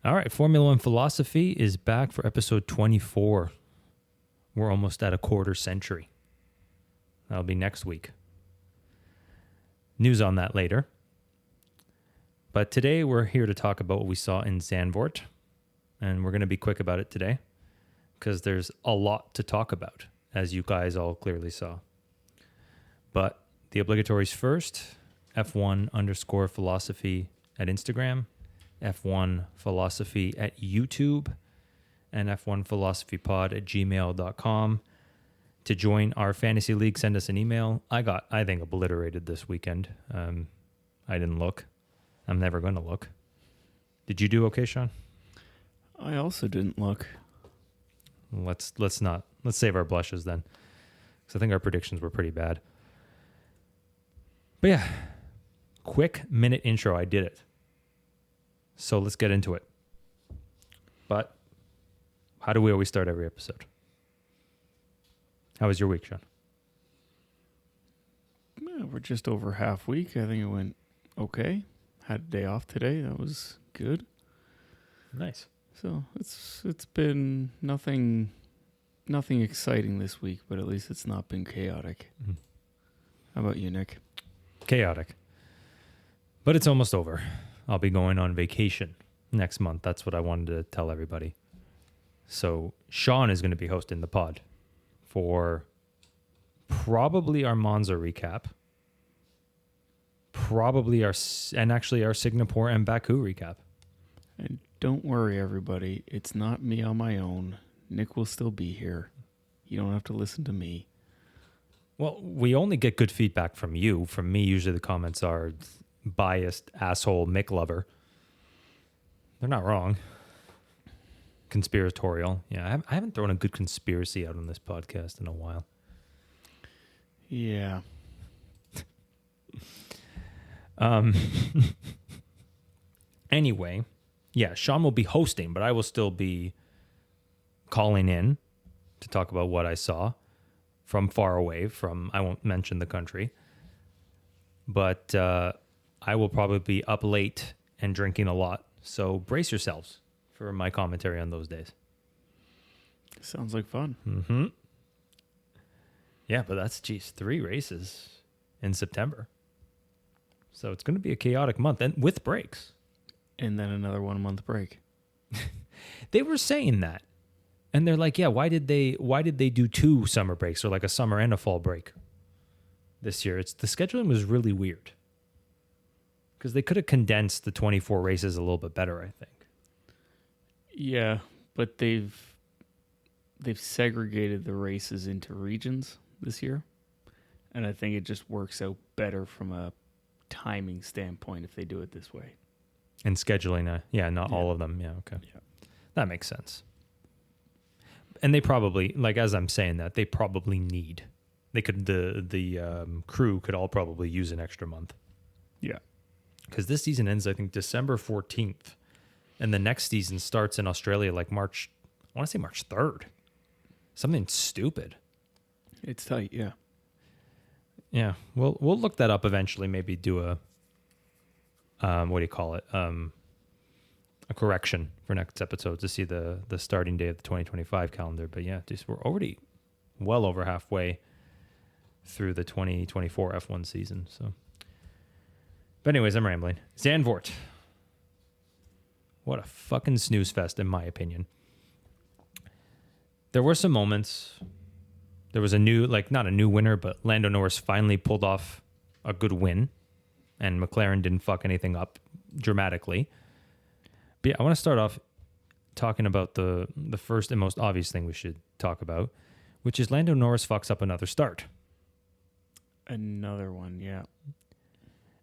All right, Formula One Philosophy is back for episode 24. We're almost at a quarter century. That'll be next week. News on that later. But today we're here to talk about what we saw in Zandvoort. And we're going to be quick about it today because there's a lot to talk about, as you guys all clearly saw. But the obligatories first, F1_philosophy at Instagram, F1 Philosophy at YouTube, and F1 Philosophy Pod at gmail.com. To join our fantasy league, send us an email. I think, obliterated this weekend. I didn't look. I'm never going to look. Did you do okay, Sean? I also didn't look. Let's save our blushes then, because I think our predictions were pretty bad. But yeah, quick minute intro. I did it. So let's get into it. But how do we always start every episode? How was your week, Sean? Yeah, we're just over half week. I think it went okay. Had a day off today. That was good. Nice. So it's been nothing exciting this week, but at least it's not been chaotic. Mm-hmm. How about you, Nick? Chaotic. But it's almost over. I'll be going on vacation next month. That's what I wanted to tell everybody. So Sean is going to be hosting the pod for probably our Monza recap, probably our Singapore and Baku recap. And don't worry, everybody. It's not me on my own. Nick will still be here. You don't have to listen to me. Well, we only get good feedback from you. From me, usually the comments are biased asshole Mick lover. They're not wrong. Conspiratorial. Yeah, I haven't thrown a good conspiracy out on this podcast in a while. Yeah. Anyway, yeah, Sean will be hosting, but I will still be calling in to talk about what I saw from far away from, I won't mention the country, but I will probably be up late and drinking a lot. So brace yourselves for my commentary on those days. Sounds like fun. Mm-hmm. Yeah, but that's, 3 races in September. So it's going to be a chaotic month, and with breaks. And then another 1 month break. They were saying that. And they're like, yeah, why did they do 2 summer breaks, or like a summer and a fall break this year? The scheduling was really weird. Because they could have condensed the 24 races a little bit better, I think. Yeah, but they've segregated the races into regions this year. And I think it just works out better from a timing standpoint if they do it this way. And scheduling, not all of them. Yeah, okay. Yeah. That makes sense. And they probably, like, as I'm saying that, they probably need. They could, the crew could all probably use an extra month. Yeah. Because this season ends, I think, December 14th. And the next season starts in Australia like March 3rd. Something stupid. It's tight, yeah. Yeah, we'll look that up eventually. Maybe do a a correction for next episode to see the starting day of the 2025 calendar. But yeah, we're already well over halfway through the 2024 F1 season. So, but anyways, I'm rambling. Zandvoort. What a fucking snooze fest, in my opinion. There were some moments. There was not a new winner, but Lando Norris finally pulled off a good win, and McLaren didn't fuck anything up dramatically. But yeah, I want to start off talking about the first and most obvious thing we should talk about, which is Lando Norris fucks up another start. Another one, yeah.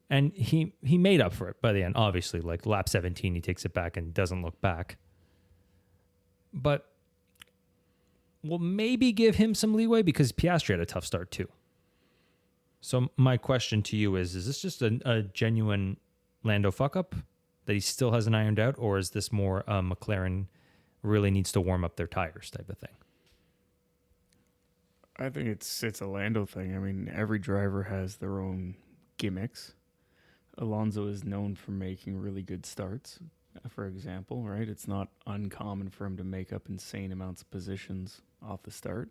And he made up for it by the end, obviously. Like lap 17, he takes it back and doesn't look back. But we'll maybe give him some leeway because Piastri had a tough start too. So my question to you is this just a genuine Lando fuck-up that he still hasn't ironed out, or is this more McLaren really needs to warm up their tires type of thing? I think it's a Lando thing. I mean, every driver has their own gimmicks. Alonso is known for making really good starts. for example, right? It's not uncommon for him to make up insane amounts of positions off the start.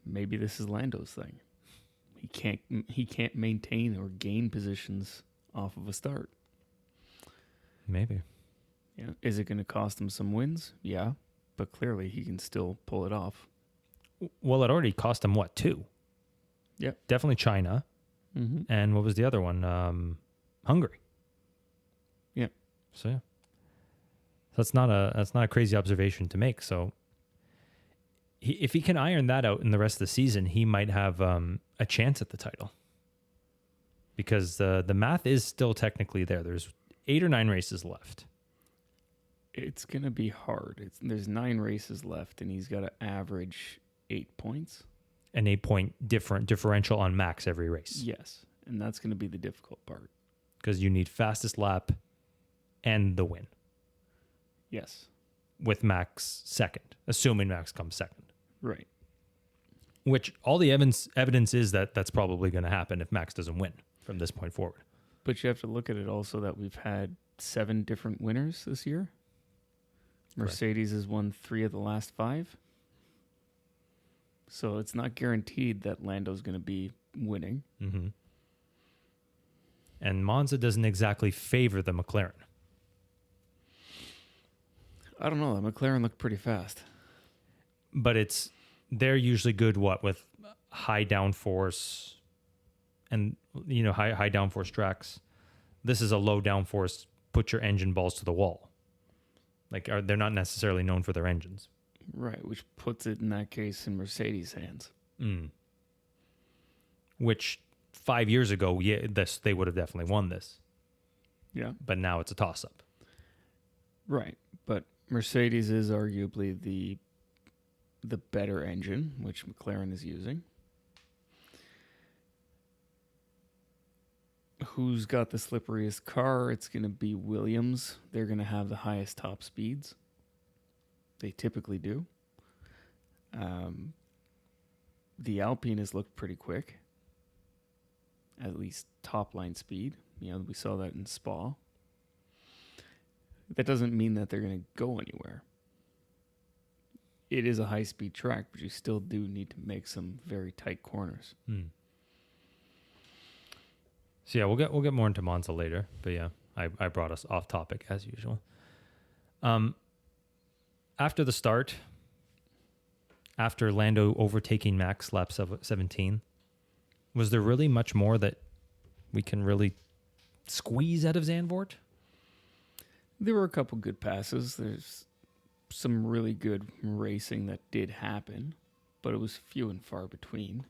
Maybe this is Lando's thing. He can't maintain or gain positions off of a start. Maybe. Yeah. Is it going to cost him some wins? Yeah, but clearly he can still pull it off. Well, it already cost him what, 2? Yep. Definitely China. Mm-hmm. And what was the other one? Hungary. Yeah. So yeah. That's not a crazy observation to make. So if he can iron that out in the rest of the season, he might have a chance at the title. Because the math is still technically there. There's 8 or 9 races left. It's going to be hard. There's 9 races left, and he's got to average 8 points. An 8-point differential on max every race. Yes, and that's going to be the difficult part. Because you need fastest lap and the win. Yes. With Max second, assuming Max comes second. Right. Which all the evidence is that that's probably going to happen if Max doesn't win from this point forward. But you have to look at it also that we've had 7 different winners this year. Mercedes has won 3 of the last 5. So it's not guaranteed that Lando's going to be winning. Mm-hmm. And Monza doesn't exactly favor the McLaren. I don't know. The McLaren looked pretty fast. But they're usually good, with high downforce and, high downforce tracks. This is a low downforce, put your engine balls to the wall. They're not necessarily known for their engines. Right, which puts it in that case in Mercedes' hands. Which 5 years ago, they would have definitely won this. Yeah. But now it's a toss-up. Right, but Mercedes is arguably the better engine, which McLaren is using. Who's got the slipperiest car? It's going to be Williams. They're going to have the highest top speeds. They typically do. The Alpine has looked pretty quick. At least top line speed. We saw that in Spa. That doesn't mean that they're going to go anywhere. It is a high-speed track, but you still do need to make some very tight corners. So yeah, we'll get more into Monza later. But yeah, I brought us off topic as usual. After the start, after Lando overtaking Max lap 17, was there really much more that we can really squeeze out of Zandvoort? There were a couple good passes. There's some really good racing that did happen, but it was few and far between.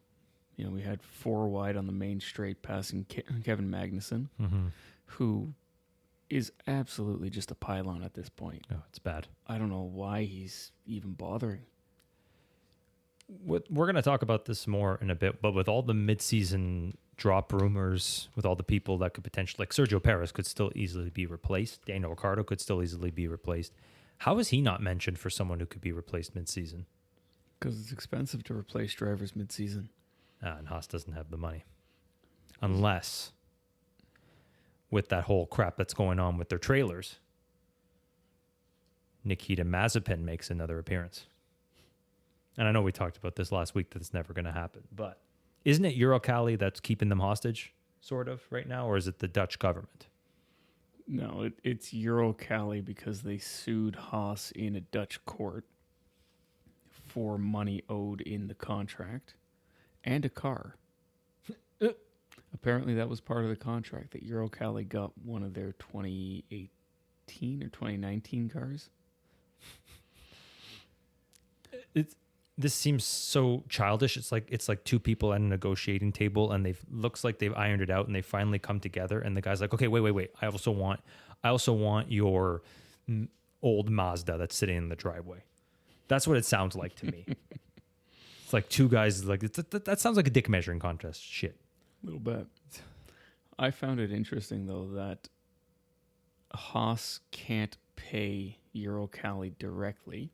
We had 4 wide on the main straight passing Kevin Magnussen, who is absolutely just a pylon at this point. Oh, it's bad. I don't know why he's even bothering. We're going to talk about this more in a bit, but with all the mid-season drop rumors, with all the people that could potentially, like Sergio Perez could still easily be replaced. Daniel Ricciardo could still easily be replaced. How is he not mentioned for someone who could be replaced mid-season? Because it's expensive to replace drivers mid-season. And Haas doesn't have the money. Unless, with that whole crap that's going on with their trailers, Nikita Mazepin makes another appearance. And I know we talked about this last week that it's never going to happen. But isn't it Eurocali that's keeping them hostage, sort of, right now? Or is it the Dutch government? No, it's Eurocali because they sued Haas in a Dutch court for money owed in the contract. And a car. Apparently that was part of the contract, that Eurocali got one of their 2018 or 2019 cars. This seems so childish. It's like 2 people at a negotiating table, and looks like they've ironed it out, and they finally come together. And the guy's like, "Okay, wait. I also want your old Mazda that's sitting in the driveway." That's what it sounds like to me. It's like 2 guys, that sounds like a dick measuring contest shit. A little bit. I found it interesting, though, that Haas can't pay Eurocali directly.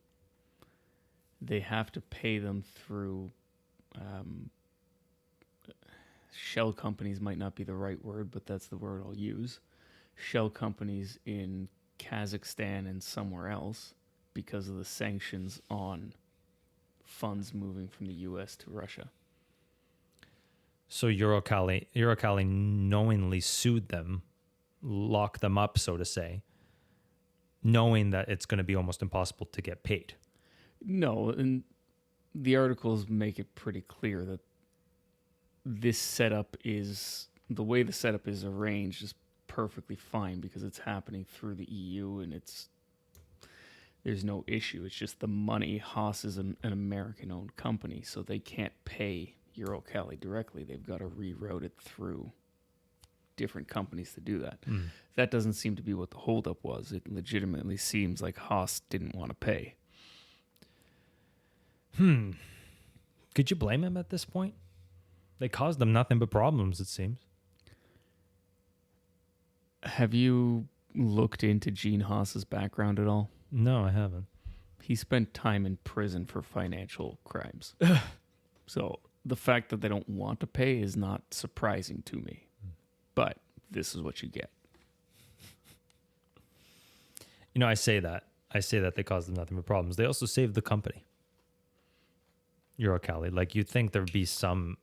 They have to pay them through shell companies. Might not be the right word, but that's the word I'll use. Shell companies in Kazakhstan and somewhere else because of the sanctions on funds moving from the U.S. to Russia. So Uralkali knowingly sued them, locked them up, so to say, knowing that it's going to be almost impossible to get paid. No, and the articles make it pretty clear that this setup is, the way the setup is arranged is perfectly fine because it's happening through the EU and there's no issue. It's just the money. Haas is an American-owned company, so they can't pay Uralkali directly. They've got to reroute it through different companies to do that. That doesn't seem to be what the holdup was. It legitimately seems like Haas didn't want to pay. Could you blame him at this point? They caused them nothing but problems, it seems. Have you looked into Gene Haas's background at all? No, I haven't. He spent time in prison for financial crimes. So the fact that they don't want to pay is not surprising to me. But this is what you get. You know, I say that they caused them nothing but problems. They also saved the company. Uralkali. Like, you'd think there'd be some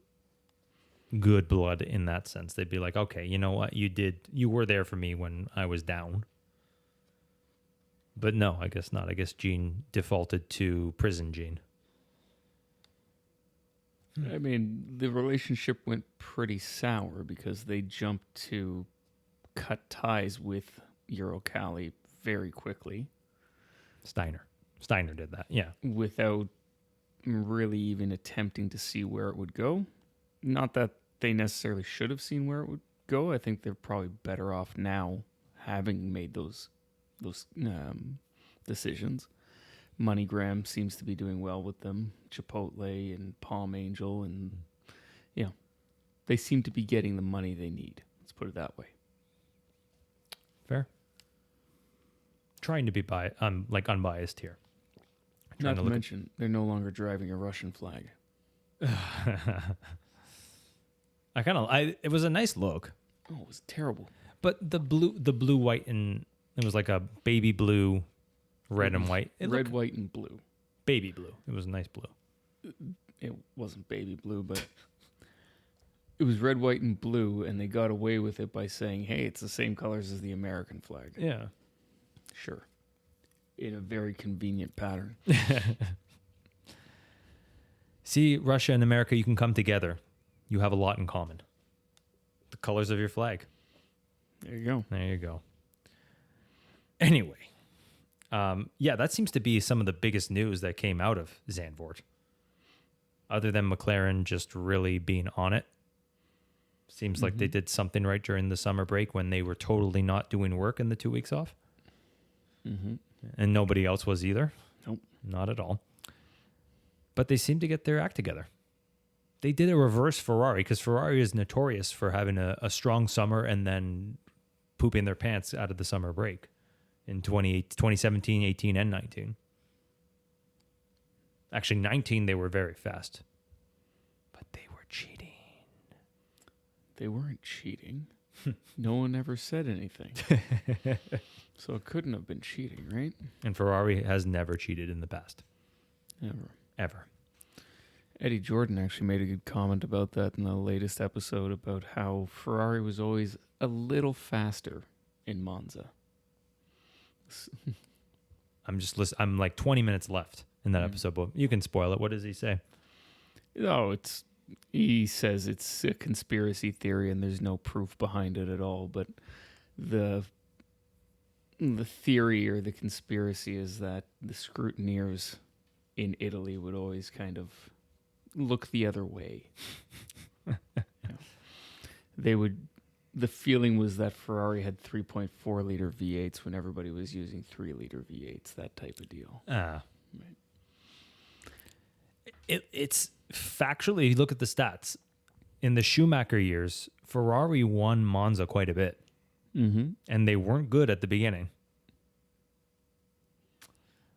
good blood in that sense. They'd be like, okay, you know what? You were there for me when I was down. But no, I guess not. I guess Gene defaulted to prison Gene. I mean, the relationship went pretty sour because they jumped to cut ties with Uralkali very quickly. Steiner did that, yeah. Without really even attempting to see where it would go. Not that they necessarily should have seen where it would go. I think they're probably better off now having made those decisions. MoneyGram seems to be doing well with them. Chipotle and Palm Angel, and they seem to be getting the money they need. Let's put it that way. Fair. Trying to be unbiased here. Not to mention, they're no longer driving a Russian flag. It was a nice look. Oh, it was terrible. But the blue, white, and it was like a baby blue, red and white. Red, white, and blue. Baby blue. It was a nice blue. It wasn't baby blue, but it was red, white, and blue, and they got away with it by saying, hey, it's the same colors as the American flag. Yeah. Sure. In a very convenient pattern. See, Russia and America, you can come together. You have a lot in common. The colors of your flag. There you go. Anyway, that seems to be some of the biggest news that came out of Zandvoort. Other than McLaren just really being on it. Seems like they did something right during the summer break when they were totally not doing work in the 2 weeks off. Mm-hmm. And nobody else was either. Nope. Not at all. But they seem to get their act together. They did a reverse Ferrari because Ferrari is notorious for having a strong summer and then pooping their pants out of the summer break in 2017, 18, and 19. Actually, 19, they were very fast. But they were cheating. They weren't cheating. No one ever said anything. So it couldn't have been cheating, right? And Ferrari has never cheated in the past. Ever. Eddie Jordan actually made a good comment about that in the latest episode about how Ferrari was always a little faster in Monza. I'm like 20 minutes left in that episode, but you can spoil it. What does he say? Oh, he says it's a conspiracy theory and there's no proof behind it at all, but the theory or the conspiracy is that the scrutineers in Italy would always kind of look the other way. The feeling was that Ferrari had 3.4 liter V8s when everybody was using 3 liter V8s, that type of deal. Right. It's factually, you look at the stats. In the Schumacher years, Ferrari won Monza quite a bit. Mm-hmm. And they weren't good at the beginning.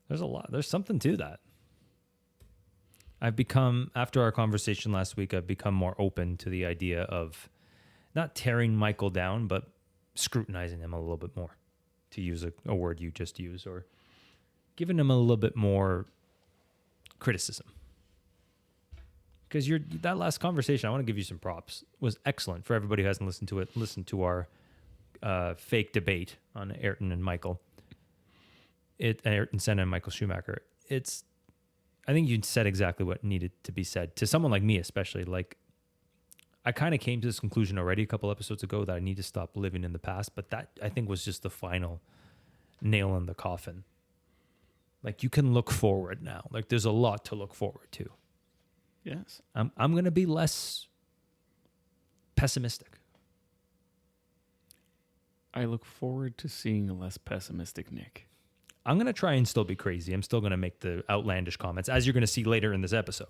There's something to that. After our conversation last week, I've become more open to the idea of not tearing Michael down, but scrutinizing him a little bit more to use a word you just used, or giving him a little bit more criticism. Because that last conversation, I want to give you some props, was excellent. For everybody who hasn't listened to it, listen to our fake debate on Ayrton and Michael. Ayrton Senna and Michael Schumacher. I think you said exactly what needed to be said. To someone like me especially, like, I kind of came to this conclusion already a couple episodes ago that I need to stop living in the past, but that, I think, was just the final nail in the coffin. Like, you can look forward now. Like, there's a lot to look forward to. Yes. I'm going to be less pessimistic. I look forward to seeing a less pessimistic Nick. I'm going to try and still be crazy. I'm still going to make the outlandish comments, as you're going to see later in this episode.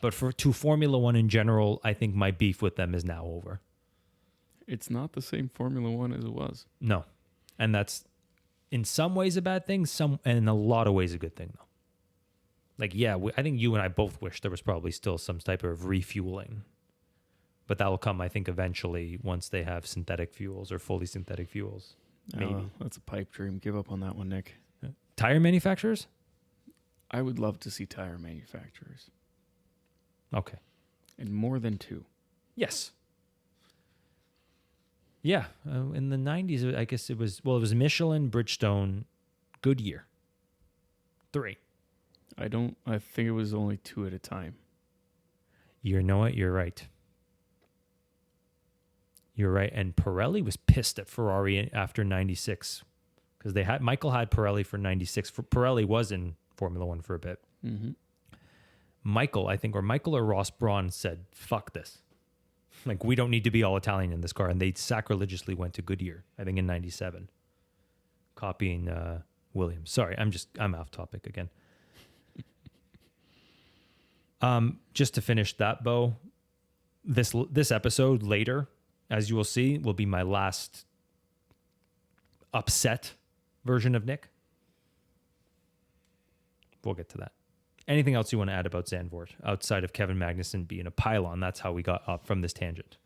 But to Formula One in general, I think my beef with them is now over. It's not the same Formula One as it was. No. And that's in some ways a bad thing, and in a lot of ways a good thing, though. Like, yeah, I think you and I both wish there was probably still some type of refueling. But that will come, I think, eventually once they have synthetic fuels or fully synthetic fuels. Maybe. That's a pipe dream. Give up on that one, Nick. Tire manufacturers? I would love to see tire manufacturers. Okay. And more than two. Yes. Yeah. In the 90s, I guess it was Michelin, Bridgestone, Goodyear. 3. I think it was only 2 at a time. You know what? You're right. You're right. And Pirelli was pissed at Ferrari after 96 because Michael had Pirelli for 96. Pirelli was in Formula One for a bit. Mm-hmm. Michael or Ross Brawn said, fuck this. Like, we don't need to be all Italian in this car. And they sacrilegiously went to Goodyear, I think in 97, copying Williams. Sorry, I'm off topic again. Just to finish that bow, this episode later, as you will see, will be my last upset version of Nick. We'll get to that. Anything else you want to add about Zandvoort outside of Kevin Magnussen being a pylon? That's how we got up from this tangent.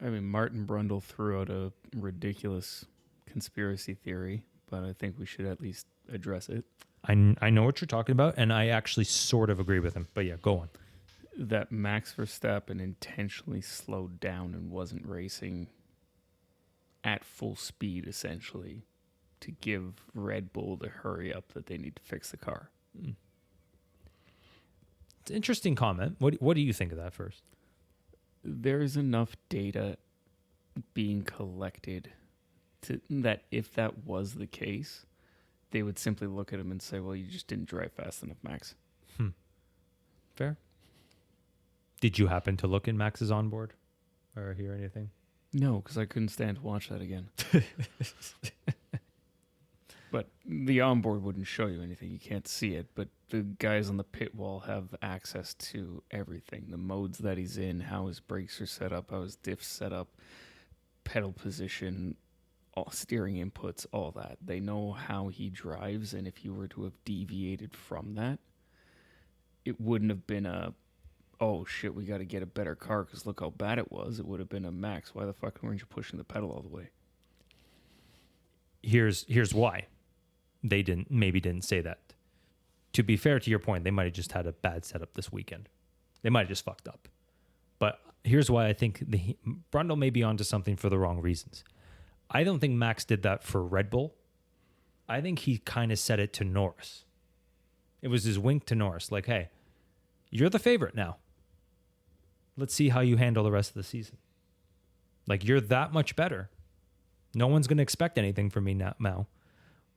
I mean, Martin Brundle threw out a ridiculous conspiracy theory, but I think we should at least address it. I know what you're talking about, and I actually sort of agree with him. But yeah, go on. That Max Verstappen intentionally slowed down and wasn't racing at full speed, essentially, to give Red Bull the hurry up that they need to fix the car. It's an interesting comment. What do you think of that first? There's enough data being collected that if that was the case, they would simply look at him and say, well, you just didn't drive fast enough, Max. Fair. Did you happen to look in Max's onboard or hear anything? No, because I couldn't stand to watch that again. But the onboard wouldn't show you anything. You can't see it. But the guys on the pit wall have access to everything. The modes that he's in, how his brakes are set up, how his diff's set up, pedal position, all steering inputs, all that. They know how he drives. And if you were to have deviated from that, it wouldn't have been oh shit, we got to get a better car because look how bad it was. It would have been a Max. Why the fuck weren't you pushing the pedal all the way? Here's why. They didn't say that. To be fair to your point, they might have just had a bad setup this weekend. They might have just fucked up. But here's why I think Brundle may be onto something for the wrong reasons. I don't think Max did that for Red Bull. I think he kind of said it to Norris. It was his wink to Norris, like, hey, you're the favorite now. Let's see how you handle the rest of the season. Like, you're that much better. No one's going to expect anything from me now.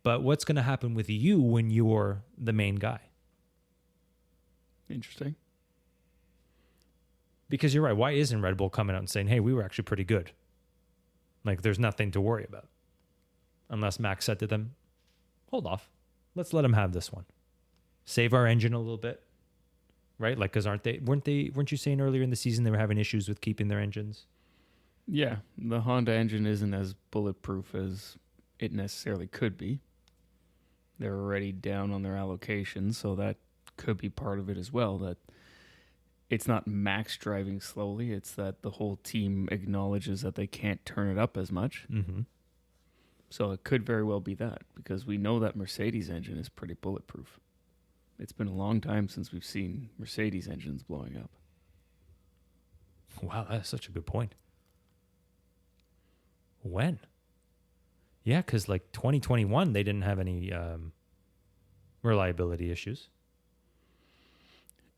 But what's going to happen with you when you're the main guy? Interesting. Because you're right. Why isn't Red Bull coming out and saying, hey, we were actually pretty good? Like, there's nothing to worry about. Unless Max said to them, hold off. Let's let him have this one. Save our engine a little bit. Right? Like, because weren't you saying earlier in the season they were having issues with keeping their engines? Yeah. The Honda engine isn't as bulletproof as it necessarily could be. They're already down on their allocation, so that could be part of it as well. That it's not Max driving slowly. It's that the whole team acknowledges that they can't turn it up as much. Mm-hmm. So it could very well be that, because we know that Mercedes engine is pretty bulletproof. It's been a long time since we've seen Mercedes engines blowing up. Wow, that's such a good point. When? Yeah, because like 2021, they didn't have any reliability issues.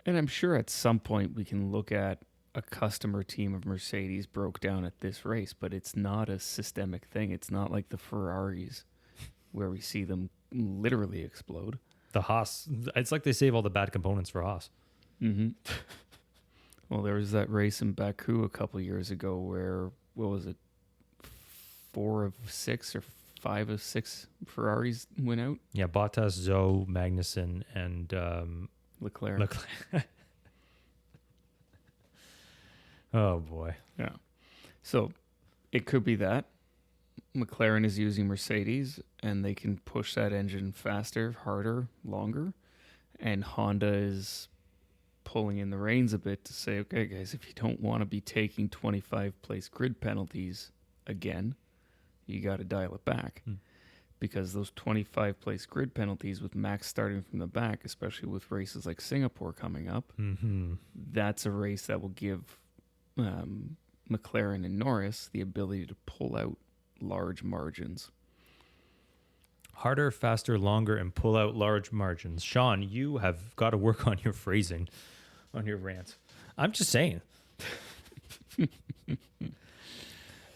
And I'm sure at some point we can look at a customer team of Mercedes broke down at this race, but it's not a systemic thing. It's not like the Ferraris where we see them literally explode. The Haas, it's like they save all the bad components for Haas. Mm-hmm. Well, there was that race in Baku a couple years ago where, what was it, 4 of 6 or 5 of 6 Ferraris went out? Yeah, Bottas, Zoe, Magnussen, and Leclerc. Oh, boy. Yeah. So it could be that McLaren is using Mercedes and they can push that engine faster, harder, longer. And Honda is pulling in the reins a bit to say, okay, guys, if you don't want to be taking 25 place grid penalties again, you got to dial it back. Because those 25 place grid penalties with Max starting from the back, especially with races like Singapore coming up, that's a race that will give McLaren and Norris the ability to pull out large margins. Harder, faster, longer, and pull out large margins. Sean, you have got to work on your phrasing, on your rants. I'm just saying.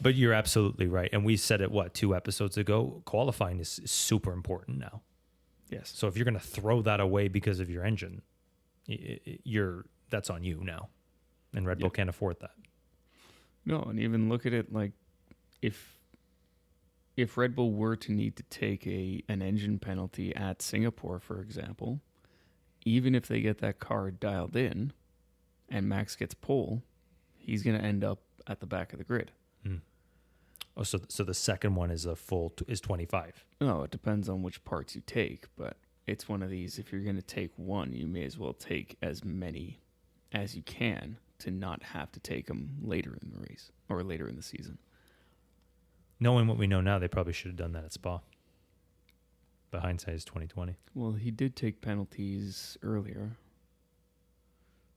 But you're absolutely right. And we said it, 2 episodes ago? Qualifying is super important now. Yes. So if you're going to throw that away because of your engine, that's on you now. And Red Bull can't afford that. No, and even look at it like if Red Bull were to need to take an engine penalty at Singapore, for example, even if they get that car dialed in and Max gets pole, he's going to end up at the back of the grid. Oh, so the second one is is 25. No, it depends on which parts you take, but it's one of these. If you're going to take one, you may as well take as many as you can to not have to take them later in the race or later in the season. Knowing what we know now, they probably should have done that at Spa. But hindsight is 2020. Well, he did take penalties earlier.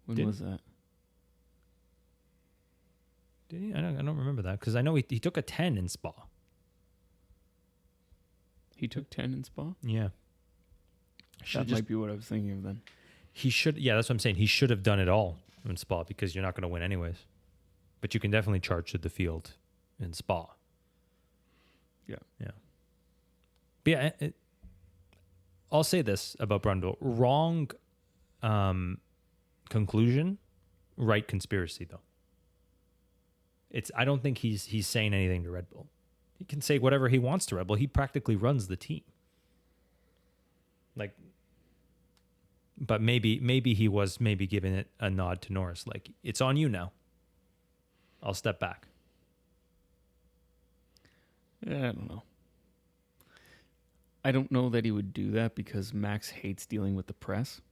When was that? Did he? I don't remember that because I know he took a 10 in Spa. He took 10 in Spa? Yeah. That might be what I was thinking of then. He should. Yeah, that's what I'm saying. He should have done it all in Spa because you're not going to win anyways. But you can definitely charge to the field in Spa. Yeah. Yeah. But yeah, I'll say this about Brundle. Wrong conclusion, right conspiracy, though. I don't think he's saying anything to Red Bull. He can say whatever he wants to Red Bull. He practically runs the team. But maybe he was giving it a nod to Norris. Like, it's on you now. I'll step back. Yeah, I don't know. I don't know that he would do that because Max hates dealing with the press.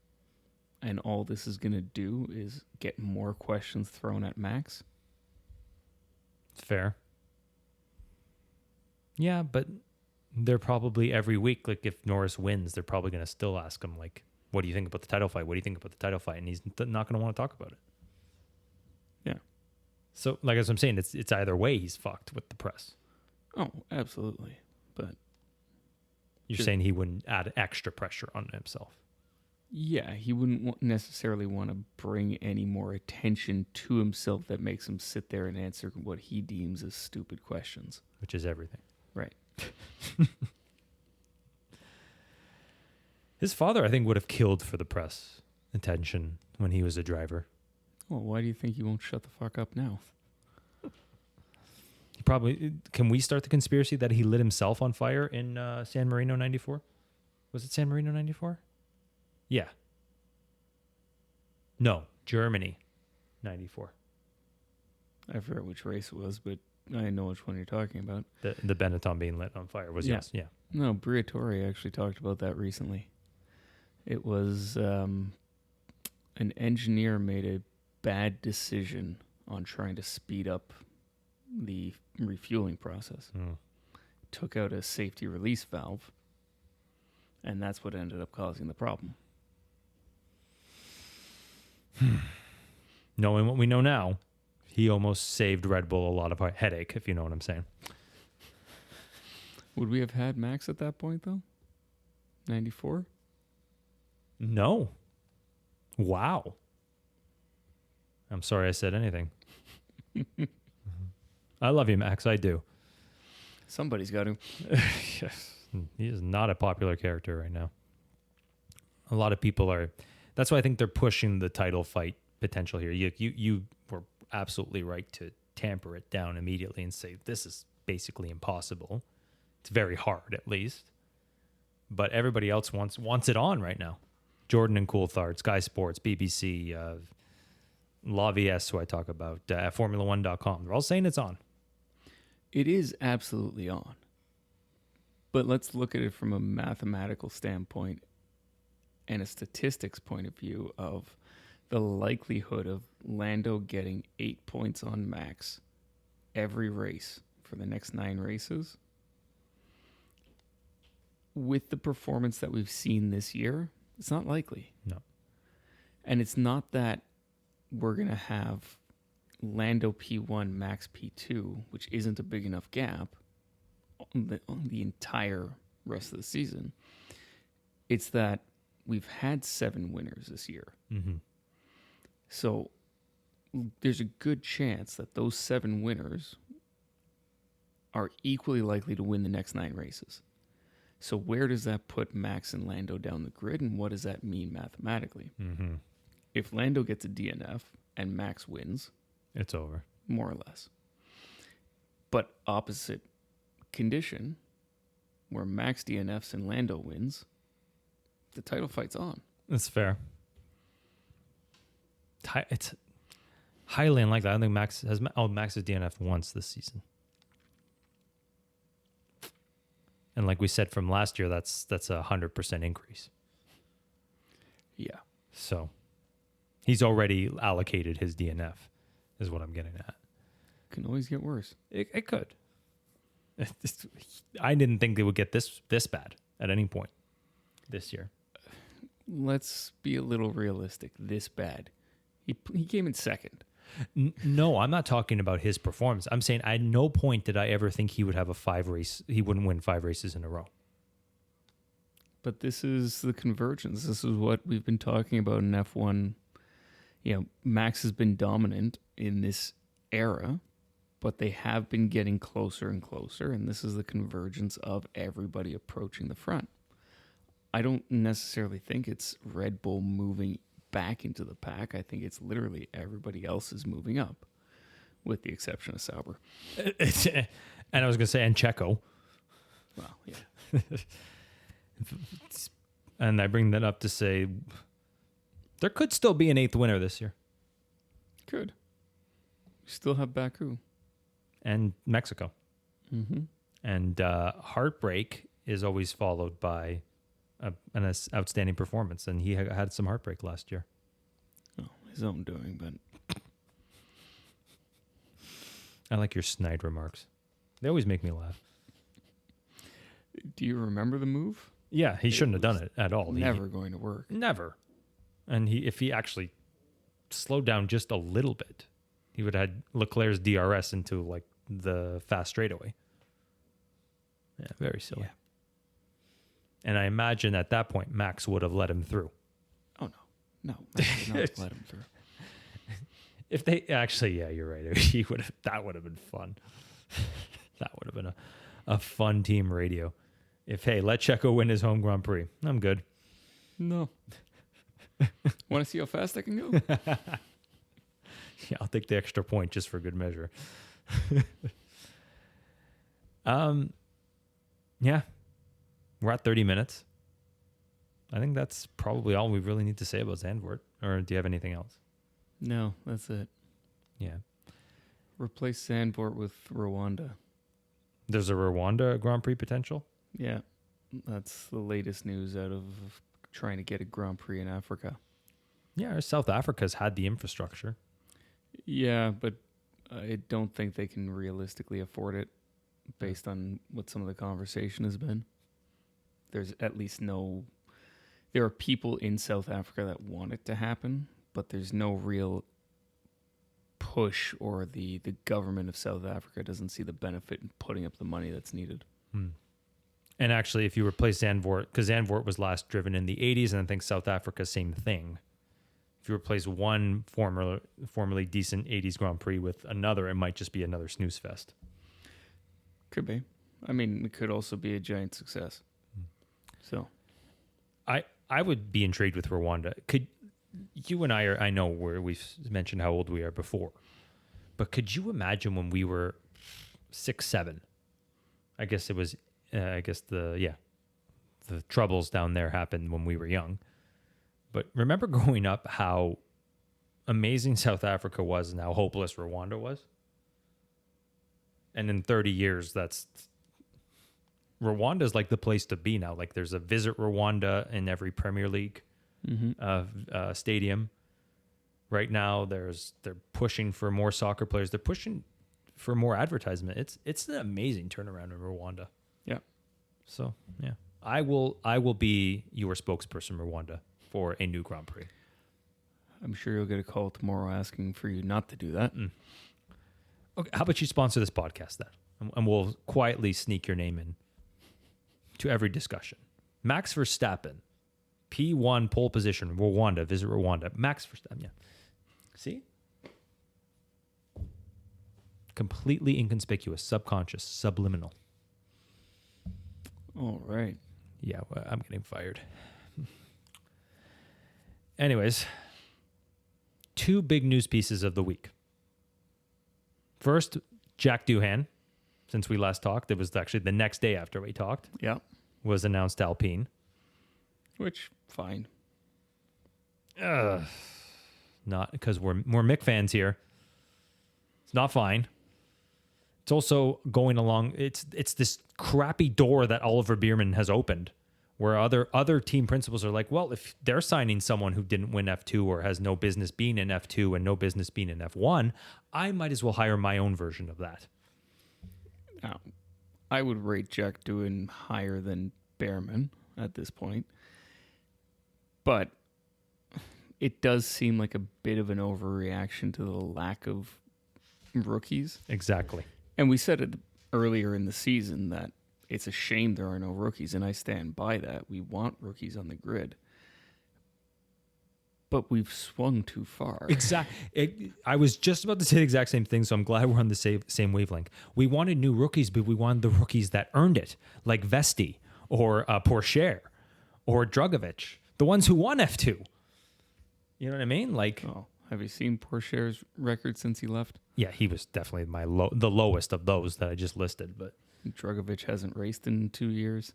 And all this is going to do is get more questions thrown at Max. Fair. Yeah, but they're probably every week, like if Norris wins, they're probably going to still ask him, like, what do you think about the title fight? What do you think about the title fight? And he's not going to want to talk about it. Yeah. So, like as I'm saying, it's either way he's fucked with the press. Oh, absolutely. But you're saying he wouldn't add extra pressure on himself. Yeah, he wouldn't necessarily want to bring any more attention to himself that makes him sit there and answer what he deems as stupid questions. Which is everything. Right. His father, I think, would have killed for the press attention when he was a driver. Well, why do you think he won't shut the fuck up now? He probably... Can we start the conspiracy that he lit himself on fire in San Marino 94? Was it San Marino 94? Yeah. No, Germany 94. I forget which race it was, but I know which one you're talking about. The Benetton being lit on fire was yes. Yeah. No, Briatore actually talked about that recently. It was an engineer made a bad decision on trying to speed up the refueling process. Took out a safety release valve, and that's what ended up causing the problem. Knowing what we know now, he almost saved Red Bull a lot of headache, if you know what I'm saying. Would we have had Max at that point, though? 94? No. Wow. I'm sorry I said anything. I love you, Max. I do. Somebody's got to. Yes. He is not a popular character right now. A lot of people are. That's why I think they're pushing the title fight potential here. You were absolutely right to tamper it down immediately and say this is basically impossible. It's very hard, at least. But everybody else wants it on right now. Jordan and Coulthard, Sky Sports, BBC, LaVS, who I talk about, Formula1.com. They're all saying it's on. It is absolutely on. But let's look at it from a mathematical standpoint and a statistics point of view of the likelihood of Lando getting 8 points on Max every race for the next 9 races. With the performance that we've seen this year, it's not likely. No. And it's not that we're going to have Lando P1, Max P2, which isn't a big enough gap on the entire rest of the season. It's that we've had 7 winners this year. Mm-hmm. So there's a good chance that those 7 winners are equally likely to win the next 9 races. So where does that put Max and Lando down the grid, and what does that mean mathematically? Mm-hmm. If Lando gets a DNF and Max wins, it's over. more or less. But opposite condition, where Max DNFs and Lando wins, the title fight's on. That's fair. It's highly unlikely. I don't think Max has. Max has DNF once this season. And like we said from last year, that's a 100% increase. Yeah. So he's already allocated his DNF, is what I'm getting at. Can always get worse. It could. I didn't think they would get this bad at any point this year. Let's be a little realistic. This bad. He came in second. No, I'm not talking about his performance. I'm saying at no point did I ever think he would have he wouldn't win 5 races in a row. But this is the convergence. This is what we've been talking about in F1. You know, Max has been dominant in this era, but they have been getting closer and closer, and this is the convergence of everybody approaching the front. I don't necessarily think it's Red Bull moving back into the pack. I think it's literally everybody else is moving up, with the exception of Sauber. And I was going to say, and Checo. Well, yeah. And I bring that up to say there could still be an 8th winner this year. Could. We still have Baku. And Mexico. Mm-hmm. And heartbreak is always followed by an outstanding performance. And he had some heartbreak last year. Oh, his own doing, but... I like your snide remarks. They always make me laugh. Do you remember the move? Yeah, he shouldn't have done it at all. Never going to work. Never. And if he actually slowed down just a little bit, he would have had Leclerc's DRS into like the fast straightaway. Yeah, very silly. Yeah. And I imagine at that point, Max would have let him through. Oh, no. No, Max would not let him through. If they actually, yeah, you're right. He would have. That would have been fun. That would have been a fun team radio. If let Checo win his home Grand Prix, I'm good. No. Want to see how fast I can go? Yeah, I'll take the extra point just for good measure. Yeah, we're at 30 minutes. I think that's probably all we really need to say about Zandvoort. Or do you have anything else? No, that's it. Yeah. Replace Zandvoort with Rwanda. There's a Rwanda Grand Prix potential? Yeah, that's the latest news out of trying to get a Grand Prix in Africa. Yeah, South Africa's had the infrastructure. Yeah, but I don't think they can realistically afford it based on what some of the conversation has been. There's at least no... There are people in South Africa that want it to happen, but there's no real push, or the government of South Africa doesn't see the benefit in putting up the money that's needed. And actually, if you replace Zandvoort, because Zandvoort was last driven in the 80s, and I think South Africa, same thing. If you replace one formerly decent 80s Grand Prix with another, it might just be another snooze fest. Could be. I mean, it could also be a giant success. So, I would be intrigued with Rwanda. Could you and I know where we've mentioned how old we are before, but could you imagine when we were 6, 7? I guess it was. The troubles down there happened when we were young. But remember growing up how amazing South Africa was and how hopeless Rwanda was? And in 30 years, Rwanda is like the place to be now. Like there's a Visit Rwanda in every Premier League stadium. Right now, they're pushing for more soccer players. They're pushing for more advertisement. It's an amazing turnaround in Rwanda. yeah. So yeah, I will be your spokesperson, Rwanda, for a new Grand Prix. I'm sure you'll get a call tomorrow asking for you not to do that. Okay, how about you sponsor this podcast then, and we'll quietly sneak your name in to every discussion. Max Verstappen, P1 pole position, Rwanda, Visit Rwanda. Max Verstappen, yeah. See? Completely inconspicuous, subconscious, subliminal. All right. Yeah, well, I'm getting fired. Anyways, 2 big news pieces of the week. First, Jack Doohan, since we last talked, it was actually the next day after we talked, Yeah. was announced Alpine. Which, fine. Not because we're Mick fans here. It's not fine. It's also going along. It's this crappy door that Oliver Bierman has opened, where other team principals are like, well, if they're signing someone who didn't win F2 or has no business being in F2 and no business being in F1, I might as well hire my own version of that. Now, I would rate Jack Doohan higher than Behrman at this point. But it does seem like a bit of an overreaction to the lack of rookies. Exactly. And we said it earlier in the season that it's a shame there are no rookies, and I stand by that. We want rookies on the grid. But we've swung too far. Exactly. I was just about to say the exact same thing, so I'm glad we're on the same wavelength. We wanted new rookies, but we wanted the rookies that earned it, like Vesti or Pourchaire or Drugovich, the ones who won F2. You know what I mean? Like, have you seen Pourchaire's record since he left? Yeah, he was definitely the lowest of those that I just listed. But Drugovich hasn't raced in 2 years.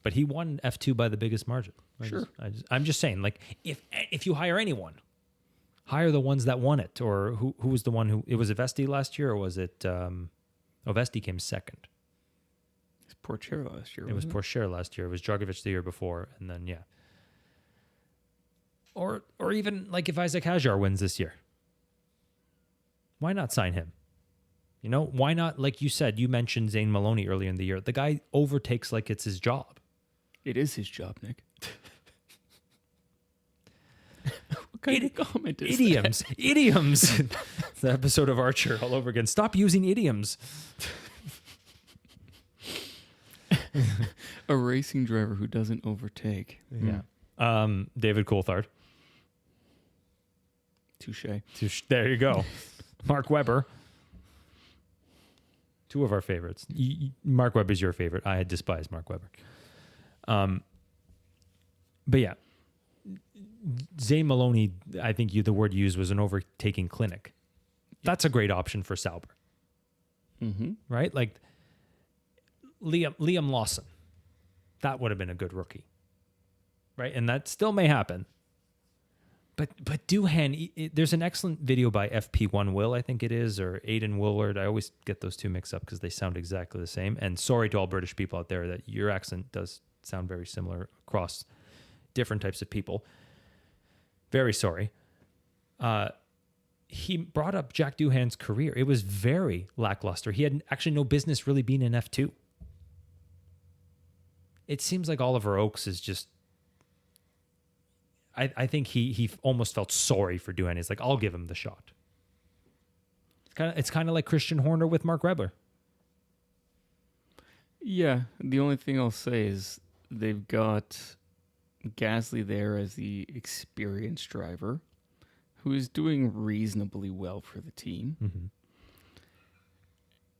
But he won F2 by the biggest margin. Sure. I'm just saying, like, if you hire anyone, hire the ones that won it. Or who was the one who... It was Vesti last year, or was it... Vesti came second. It was Pourchaire last year, It was Pourchaire last year. It was Drugovich the year before. And then, yeah. Or even, like, if Isaac Hajar wins this year. Why not sign him? You know, why not, like you said, you mentioned Zane Maloney earlier in the year. The guy overtakes like it's his job. It is his job, Nick. What kind of comment is idioms? that? Idioms. It's the episode of Archer all over again. Stop using idioms. A racing driver who doesn't overtake. Yeah. David Coulthard. Touche. There you go. Mark Webber. 2 of our favorites. Mark Webber's your favorite. I had despised Mark Webber. But yeah, Zane Maloney, I think the word used was an overtaking clinic. That's a great option for Sauber. Mm-hmm. Right? Like Liam Lawson. That would have been a good rookie. Right? And that still may happen. But Doohan, there's an excellent video by FP1 Will, I think it is, or Aidan Willard. I always get those two mixed up because they sound exactly the same. And sorry to all British people out there that your accent does sound very similar across different types of people. Very sorry. he brought up Jack Doohan's career. It was very lackluster. He had actually no business really being in F2. It seems like Oliver Oakes is just... I think he almost felt sorry for Doohan. He's like, I'll give him the shot. It's kind of like Christian Horner with Mark Webber. Yeah, the only thing I'll say is they've got Gasly there as the experienced driver who is doing reasonably well for the team. Mm-hmm.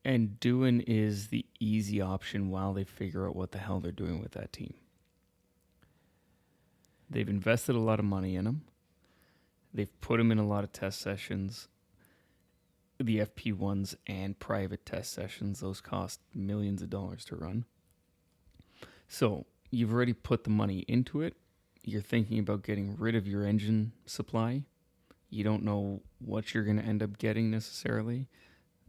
And Doohan is the easy option while they figure out what the hell they're doing with that team. They've invested a lot of money in him. They've put him in a lot of test sessions. The FP1s and private test sessions, those cost millions of dollars to run. So you've already put the money into it. You're thinking about getting rid of your engine supply. You don't know what you're going to end up getting necessarily.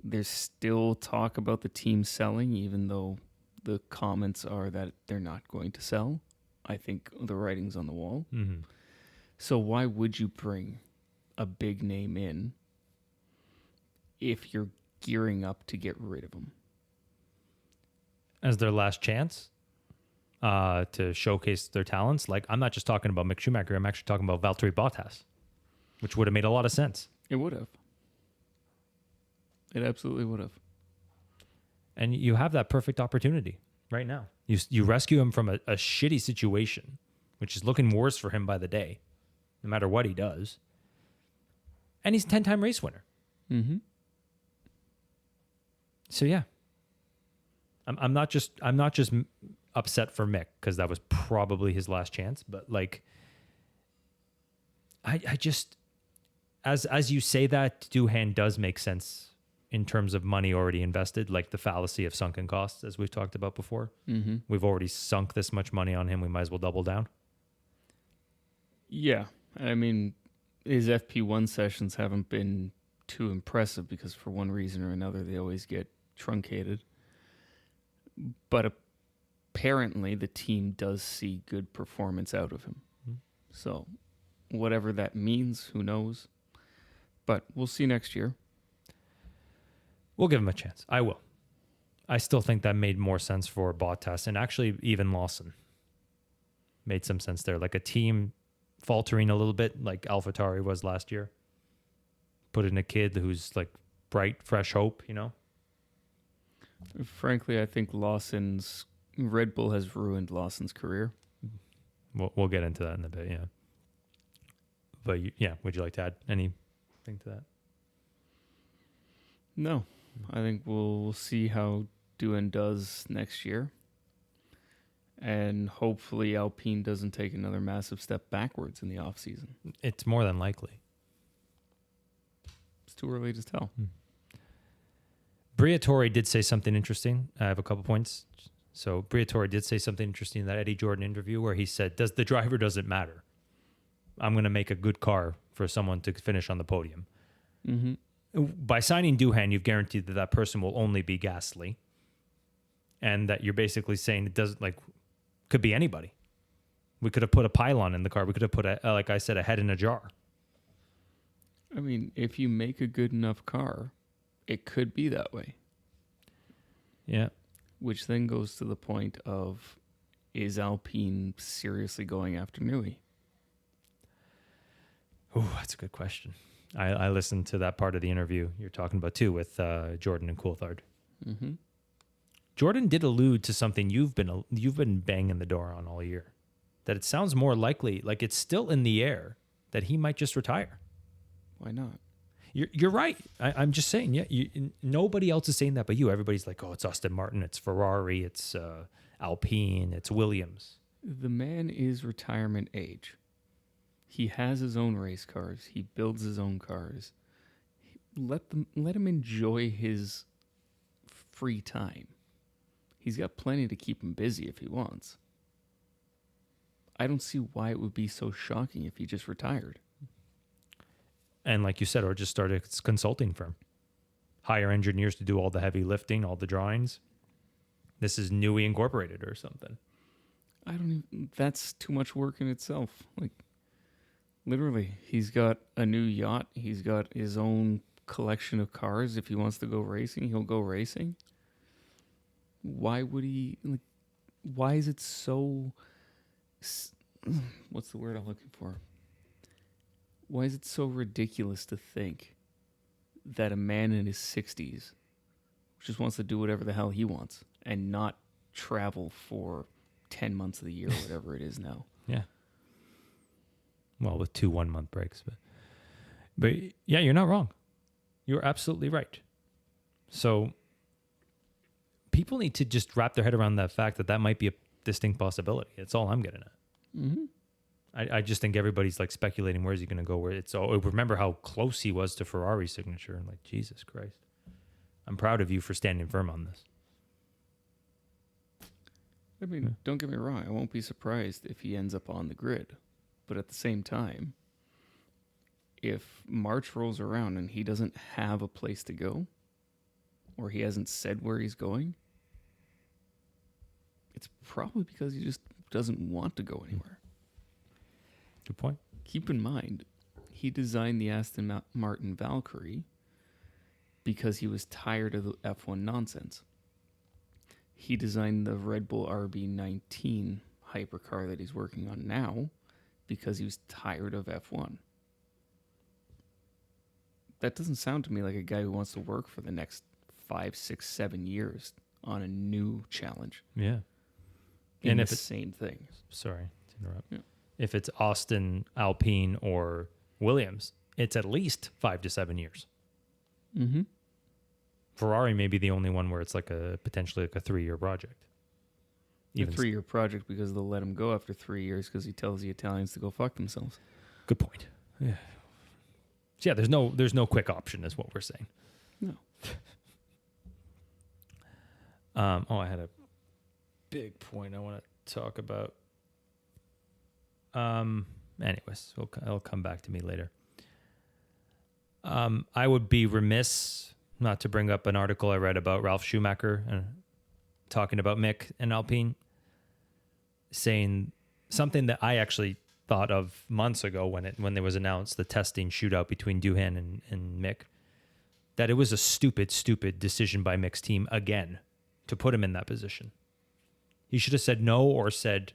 There's still talk about the team selling, even though the comments are that they're not going to sell. I think the writing's on the wall. Mm-hmm. So why would you bring a big name in if you're gearing up to get rid of them? As their last chance to showcase their talents. Like, I'm not just talking about Mick Schumacher. I'm actually talking about Valtteri Bottas, which would have made a lot of sense. It would have. It absolutely would have. And you have that perfect opportunity right now. You rescue him from a shitty situation, which is looking worse for him by the day, no matter what he does. And he's a 10-time race winner. Mm-hmm. So yeah, I'm not just upset for Mick because that was probably his last chance, but like, I just as you say that, Doohan does make sense in terms of money already invested, like the fallacy of sunken costs, as we've talked about before. Mm-hmm. We've already sunk this much money on him. We might as well double down. Yeah. I mean, his FP1 sessions haven't been too impressive because for one reason or another, they always get truncated. But apparently the team does see good performance out of him. Mm-hmm. So whatever that means, who knows? But we'll see next year. We'll give him a chance. I will. I still think that made more sense for Bottas, and actually even Lawson made some sense there. Like a team faltering a little bit like AlphaTauri was last year. Put in a kid who's like bright, fresh hope, you know? Frankly, I think Red Bull has ruined Lawson's career. We'll get into that in a bit, yeah. But would you like to add anything to that? No. I think we'll see how Doohan does next year. And hopefully Alpine doesn't take another massive step backwards in the offseason. It's more than likely. It's too early to tell. Briatore did say something interesting. I have a couple points. So Briatore did say something interesting in that Eddie Jordan interview where he said, the driver doesn't matter. I'm going to make a good car for someone to finish on the podium. Mm-hmm. By signing Doohan, you've guaranteed that person will only be Gasly. And that you're basically saying it doesn't, like, could be anybody. We could have put a pylon in the car. We could have put, like I said, a head in a jar. I mean, if you make a good enough car, it could be that way. Yeah. Which then goes to the point of, is Alpine seriously going after Newey? Oh, that's a good question. I listened to that part of the interview you're talking about too with Jordan and Coulthard. Mm-hmm. Jordan did allude to something you've been banging the door on all year, that it sounds more likely, like it's still in the air, that he might just retire. Why not? You're right. I'm just saying. Yeah, nobody else is saying that but you. Everybody's like, oh, it's Aston Martin, it's Ferrari, it's Alpine, it's Williams. The man is retirement age. He has his own race cars. He builds his own cars. Let him enjoy his free time. He's got plenty to keep him busy if he wants. I don't see why it would be so shocking if he just retired. And like you said, or just start a consulting firm. Hire engineers to do all the heavy lifting, all the drawings. This is Newey Incorporated or something. That's too much work in itself. Like, Literally, he's got a new yacht. He's got his own collection of cars. If he wants to go racing, he'll go racing. Why would he? Like, why is it so? What's the word I'm looking for? Why is it so ridiculous to think that a man in his 60s just wants to do whatever the hell he wants and not travel for 10 months of the year, whatever it is now? Yeah. Well, with 2 1-month breaks, but yeah, you're not wrong. You're absolutely right. So people need to just wrap their head around that fact that might be a distinct possibility. That's all I'm getting at. Mm-hmm. I just think everybody's like speculating where's he going to go. Where it's all. Remember how close he was to Ferrari's signature, and like Jesus Christ, I'm proud of you for standing firm on this. I mean, don't get me wrong. I won't be surprised if he ends up on the grid, but at the same time, if March rolls around and he doesn't have a place to go, or he hasn't said where he's going, it's probably because he just doesn't want to go anywhere. Good point. Keep in mind, he designed the Aston Martin Valkyrie because he was tired of the F1 nonsense. He designed the Red Bull RB19 hypercar that he's working on now because he was tired of F1. That doesn't sound to me like a guy who wants to work for the next 5, 6, 7 years on a new challenge. Yeah. And And if if the same thing. Sorry to interrupt. Yeah. If it's Austin, Alpine, or Williams, it's at least 5 to 7 years. Mm-hmm. Ferrari may be the only one where it's like potentially like a 3-year project. A 3-year project because they'll let him go after 3 years because he tells the Italians to go fuck themselves. Good point. Yeah. So yeah, there's no quick option, is what we're saying. No. I had a big point I want to talk about. Anyways, it'll come back to me later. I would be remiss not to bring up an article I read about Ralph Schumacher and talking about Mick and Alpine, saying something that I actually thought of months ago when there was announced the testing shootout between Doohan and Mick, that it was a stupid decision by Mick's team again to put him in that position. He should have said no or said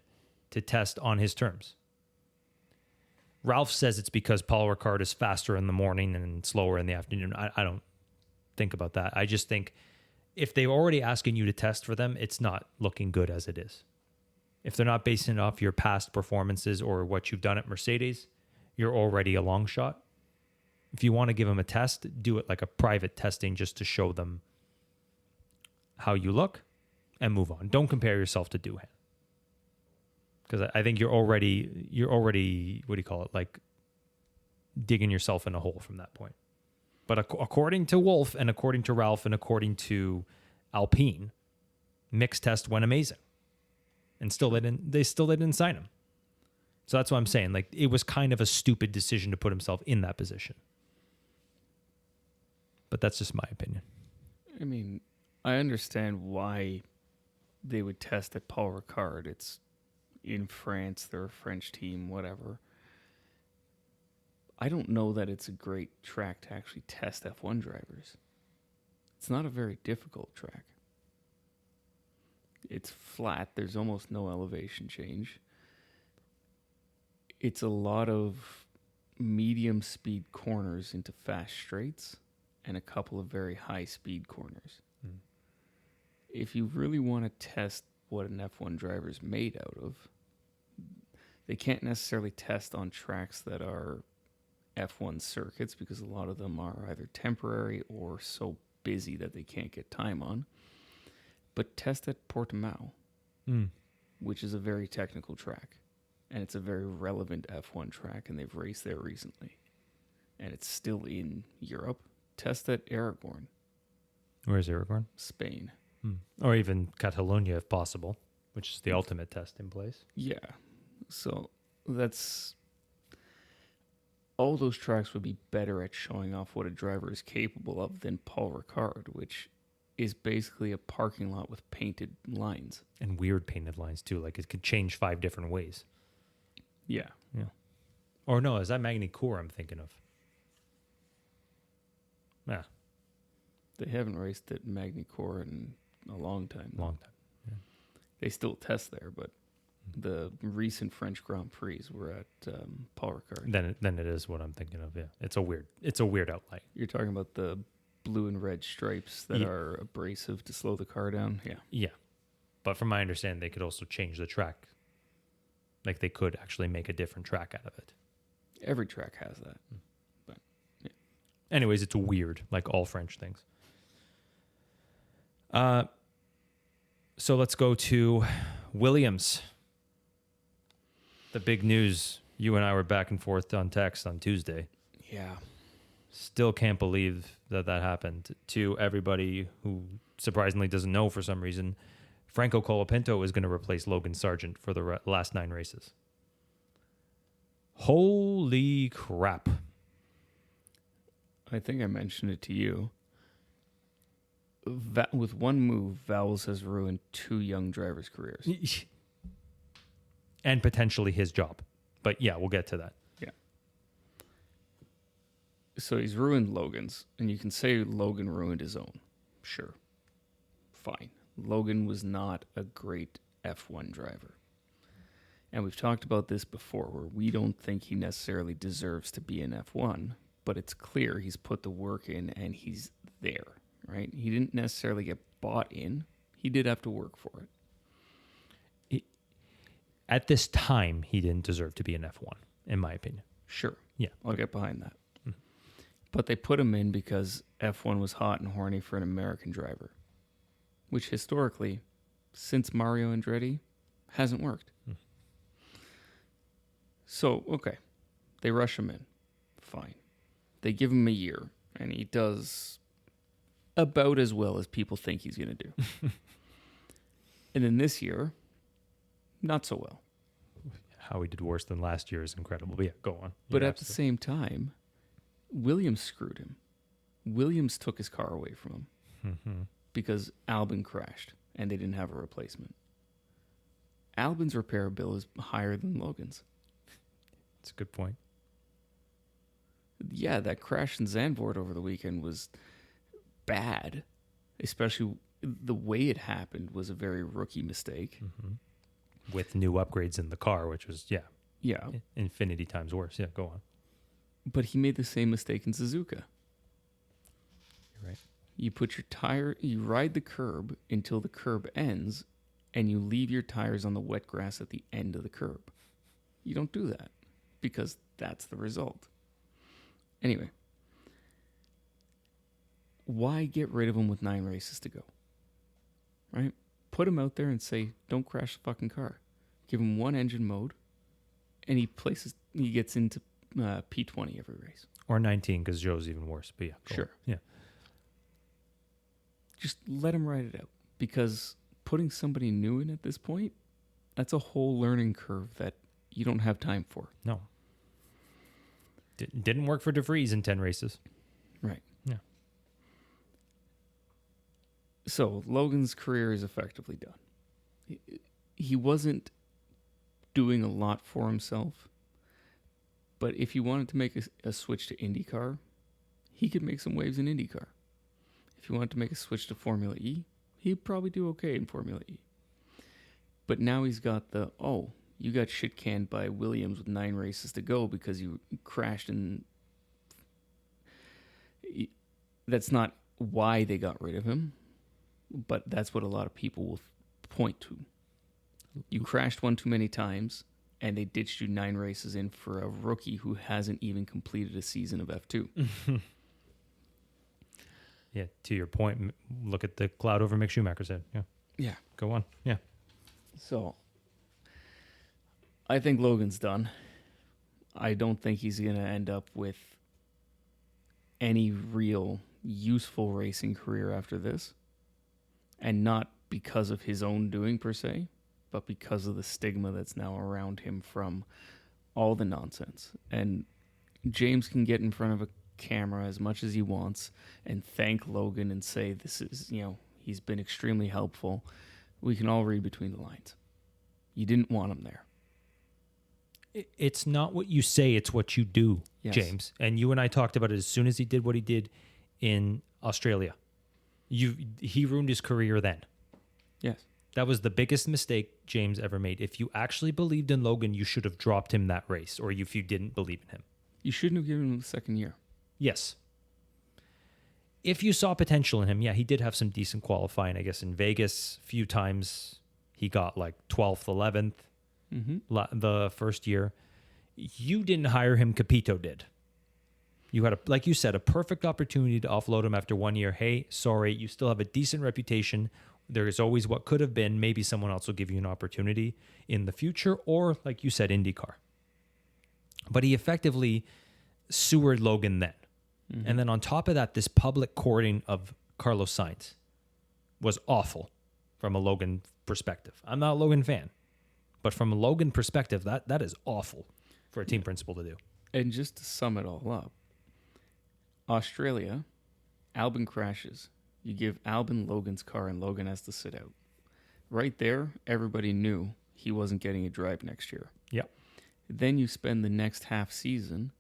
to test on his terms. Ralph says it's because Paul Ricard is faster in the morning and slower in the afternoon. I don't think about that. I just think if they're already asking you to test for them, it's not looking good as it is. If they're not basing it off your past performances or what you've done at Mercedes, you're already a long shot. If you want to give them a test, do it like a private testing just to show them how you look and move on. Don't compare yourself to Doohan. Because I think you're already, what do you call it? Like digging yourself in a hole from that point. But according to Wolf and according to Ralph and according to Alpine, Mick's test went amazing. And they still didn't sign him. So that's what I'm saying. Like it was kind of a stupid decision to put himself in that position. But that's just my opinion. I mean, I understand why they would test at Paul Ricard. It's in France, they're a French team, whatever. I don't know that it's a great track to actually test F1 drivers. It's not a very difficult track. It's flat. There's almost no elevation change. It's a lot of medium speed corners into fast straights and a couple of very high speed corners. Mm. If you really want to test what an F1 driver is made out of, they can't necessarily test on tracks that are F1 circuits because a lot of them are either temporary or so busy that they can't get time on. But test at Portimao, which is a very technical track. And it's a very relevant F1 track, and they've raced there recently. And it's still in Europe. Test at Aragorn. Where's Aragorn? Spain. Or even Catalonia, if possible, which is the ultimate test in place. Yeah. So that's... all those tracks would be better at showing off what a driver is capable of than Paul Ricard, which is basically a parking lot with painted lines. And weird painted lines, too. Like, it could change 5 different ways. Yeah. Yeah. Or no, is that Magny-Cours I'm thinking of? Yeah, They haven't raced at Magny-Cours in a long time. long time. They still test there, but the recent French Grand Prix were at Paul Ricard. Then it is what I'm thinking of. Yeah, it's a weird outlay. You're talking about the blue and red stripes that are abrasive to slow the car down. Yeah. Yeah, but from my understanding, they could also change the track. Like they could actually make a different track out of it. Every track has that. But yeah. Anyways, it's weird, like all French things. So let's go to Williams. The big news. You and I were back and forth on text on Tuesday. Yeah. Still can't believe that happened. To everybody who surprisingly doesn't know for some reason, Franco Colapinto is going to replace Logan Sargeant for the last 9 races. Holy crap. I think I mentioned it to you. With one move, Vowles has ruined 2 young drivers' careers. And potentially his job. But yeah, we'll get to that. Yeah. So he's ruined Logan's, and you can say Logan ruined his own. Sure. Fine. Logan was not a great F1 driver. And we've talked about this before, where we don't think he necessarily deserves to be in F1, but it's clear he's put the work in and he's there, right? He didn't necessarily get bought in. He did have to work for it. At this time, he didn't deserve to be in F1, in my opinion. Sure. Yeah. I'll get behind that. But they put him in because F1 was hot and horny for an American driver, which historically, since Mario Andretti, hasn't worked. So, okay, they rush him in. Fine. They give him a year, and he does about as well as people think he's going to do. And then this year, not so well. How he did worse than last year is incredible. But yeah, go on. But at the same time, Williams screwed him. Williams took his car away from him because Albon crashed, and they didn't have a replacement. Albon's repair bill is higher than Logan's. That's a good point. Yeah, that crash in Zandvoort over the weekend was bad, especially the way it happened was a very rookie mistake. With new upgrades in the car, which was, Yeah. infinity times worse. Yeah, go on. But he made the same mistake in Suzuka. You're right. You put your tire, you ride the curb until the curb ends, and you leave your tires on the wet grass at the end of the curb. You don't do that because that's the result. Anyway, why get rid of him with 9 races to go? Right? Put him out there and say, don't crash the fucking car. Give him one engine mode, and he gets into P20 every race. Or 19, because Joe's even worse. But yeah, go Sure. on. Yeah. Just let him ride it out, because putting somebody new in at this point, that's a whole learning curve that you don't have time for. No. Didn't work for De Vries in 10 races. Right. Yeah. So Logan's career is effectively done. He wasn't doing a lot for himself, but if he wanted to make a switch to IndyCar, he could make some waves in IndyCar. If he wanted to make a switch to Formula E, he'd probably do okay in Formula E. But now he's got you got shit canned by Williams with 9 races to go because you crashed and that's not why they got rid of him, but that's what a lot of people will point to. You crashed one too many times and they ditched you 9 races in for a rookie who hasn't even completed a season of F2. Yeah, to your point, look at the cloud over Mick Schumacher's head. Yeah. Yeah. Go on. Yeah. So I think Logan's done. I don't think he's going to end up with any real useful racing career after this. And not because of his own doing per se, but because of the stigma that's now around him from all the nonsense. And James can get in front of a camera as much as he wants and thank Logan and say this is, he's been extremely helpful. We can all read between the lines. You didn't want him there. It's not what you say, it's what you do, Yes. James. And you and I talked about it as soon as he did what he did in Australia. He ruined his career then. Yes. That was the biggest mistake James ever made. If you actually believed in Logan, you should have dropped him that race, or if you didn't believe in him. You shouldn't have given him the second year. Yes. If you saw potential in him, yeah, he did have some decent qualifying, I guess, in Vegas. A few times he got like 12th, 11th the first year. You didn't hire him, Capito did. You had, like you said, a perfect opportunity to offload him after 1 year. Hey, sorry, you still have a decent reputation. There is always what could have been. Maybe someone else will give you an opportunity in the future, or, like you said, IndyCar. But he effectively sewered Logan then. And then on top of that, this public courting of Carlos Sainz was awful from a Logan perspective. I'm not a Logan fan, but from a Logan perspective, that is awful for a team principal to do. And just to sum it all up, Australia, Albon crashes. You give Albon Logan's car and Logan has to sit out. Right there, everybody knew he wasn't getting a drive next year. Yep. Then you spend the next half season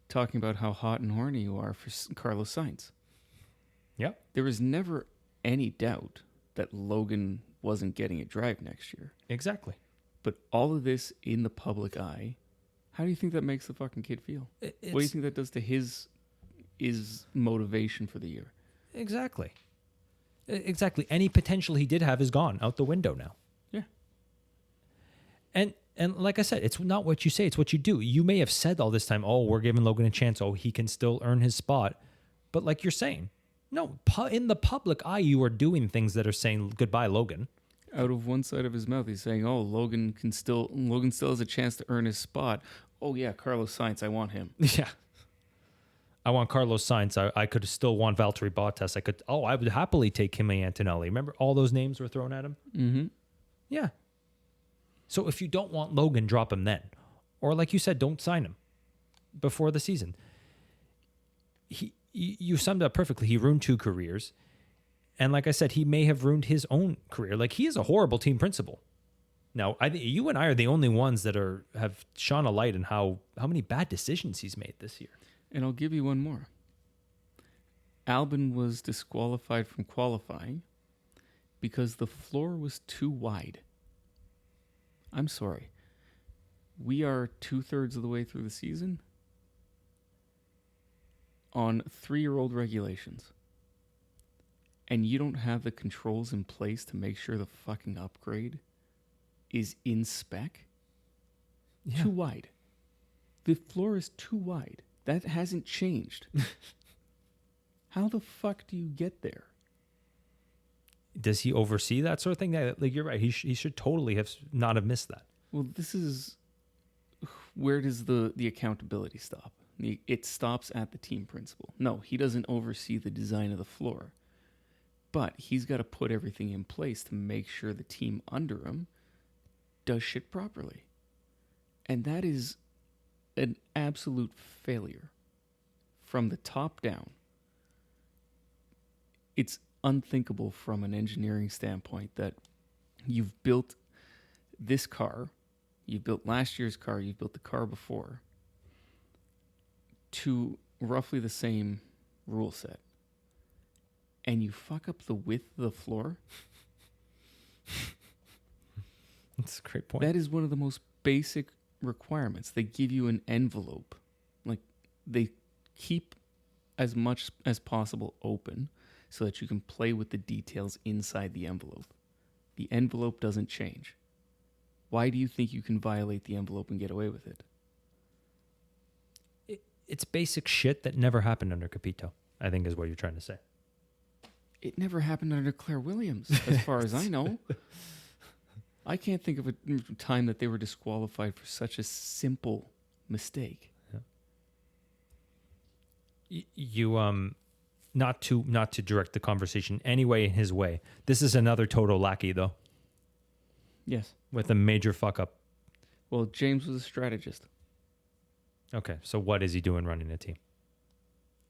talking about how hot and horny you are for Carlos Sainz. Yep. There was never any doubt that Logan wasn't getting a drive next year. Exactly. But all of this in the public eye, how do you think that makes the fucking kid feel? What do you think that does to his motivation for the year? Exactly. Any potential he did have is gone out the window now. Yeah. And like I said, it's not what you say, it's what you do. You may have said all this time, oh, we're giving Logan a chance. Oh, he can still earn his spot. But like you're saying, no, in the public eye, you are doing things that are saying goodbye, Logan. Out of one side of his mouth, he's saying, oh, Logan still has a chance to earn his spot. Oh, yeah, Carlos Sainz, I want him. Yeah. I want Carlos Sainz. I could still want Valtteri Bottas. I would happily take Kimi Antonelli. Remember all those names were thrown at him? Mm-hmm. Yeah. So if you don't want Logan, drop him then. Or like you said, don't sign him before the season. You summed it up perfectly. He ruined 2 careers. And like I said, he may have ruined his own career. Like, he is a horrible team principal. Now, I think you and I are the only ones that have shone a light on how many bad decisions he's made this year. And I'll give you one more. Albon was disqualified from qualifying because the floor was too wide. I'm sorry. We are 2/3 of the way through the season on 3-year-old regulations. And you don't have the controls in place to make sure the fucking upgrade is in spec? Yeah. Too wide. The floor is too wide. That hasn't changed. How the fuck do you get there? Does he oversee that sort of thing? Yeah, like, you're right. He should totally not have missed that. Well, this is... Where does the accountability stop? It stops at the team principal. No, he doesn't oversee the design of the floor. But he's got to put everything in place to make sure the team under him does shit properly. And that is an absolute failure from the top down. It's unthinkable from an engineering standpoint that you've built this car, you've built last year's car, you've built the car before to roughly the same rule set. And you fuck up the width of the floor. That's a great point. That is one of the most basic requirements. They give you an envelope. Like, they keep as much as possible open so that you can play with the details inside the envelope. The envelope doesn't change. Why do you think you can violate the envelope and get away with it? It's basic shit that never happened under Capito, I think is what you're trying to say. It never happened under Claire Williams, as far as I know. I can't think of a time that they were disqualified for such a simple mistake. Yeah. You not to direct the conversation anyway in his way. This is another total lackey though. Yes. With a major fuck up. Well, James was a strategist. Okay, so what is he doing running a team?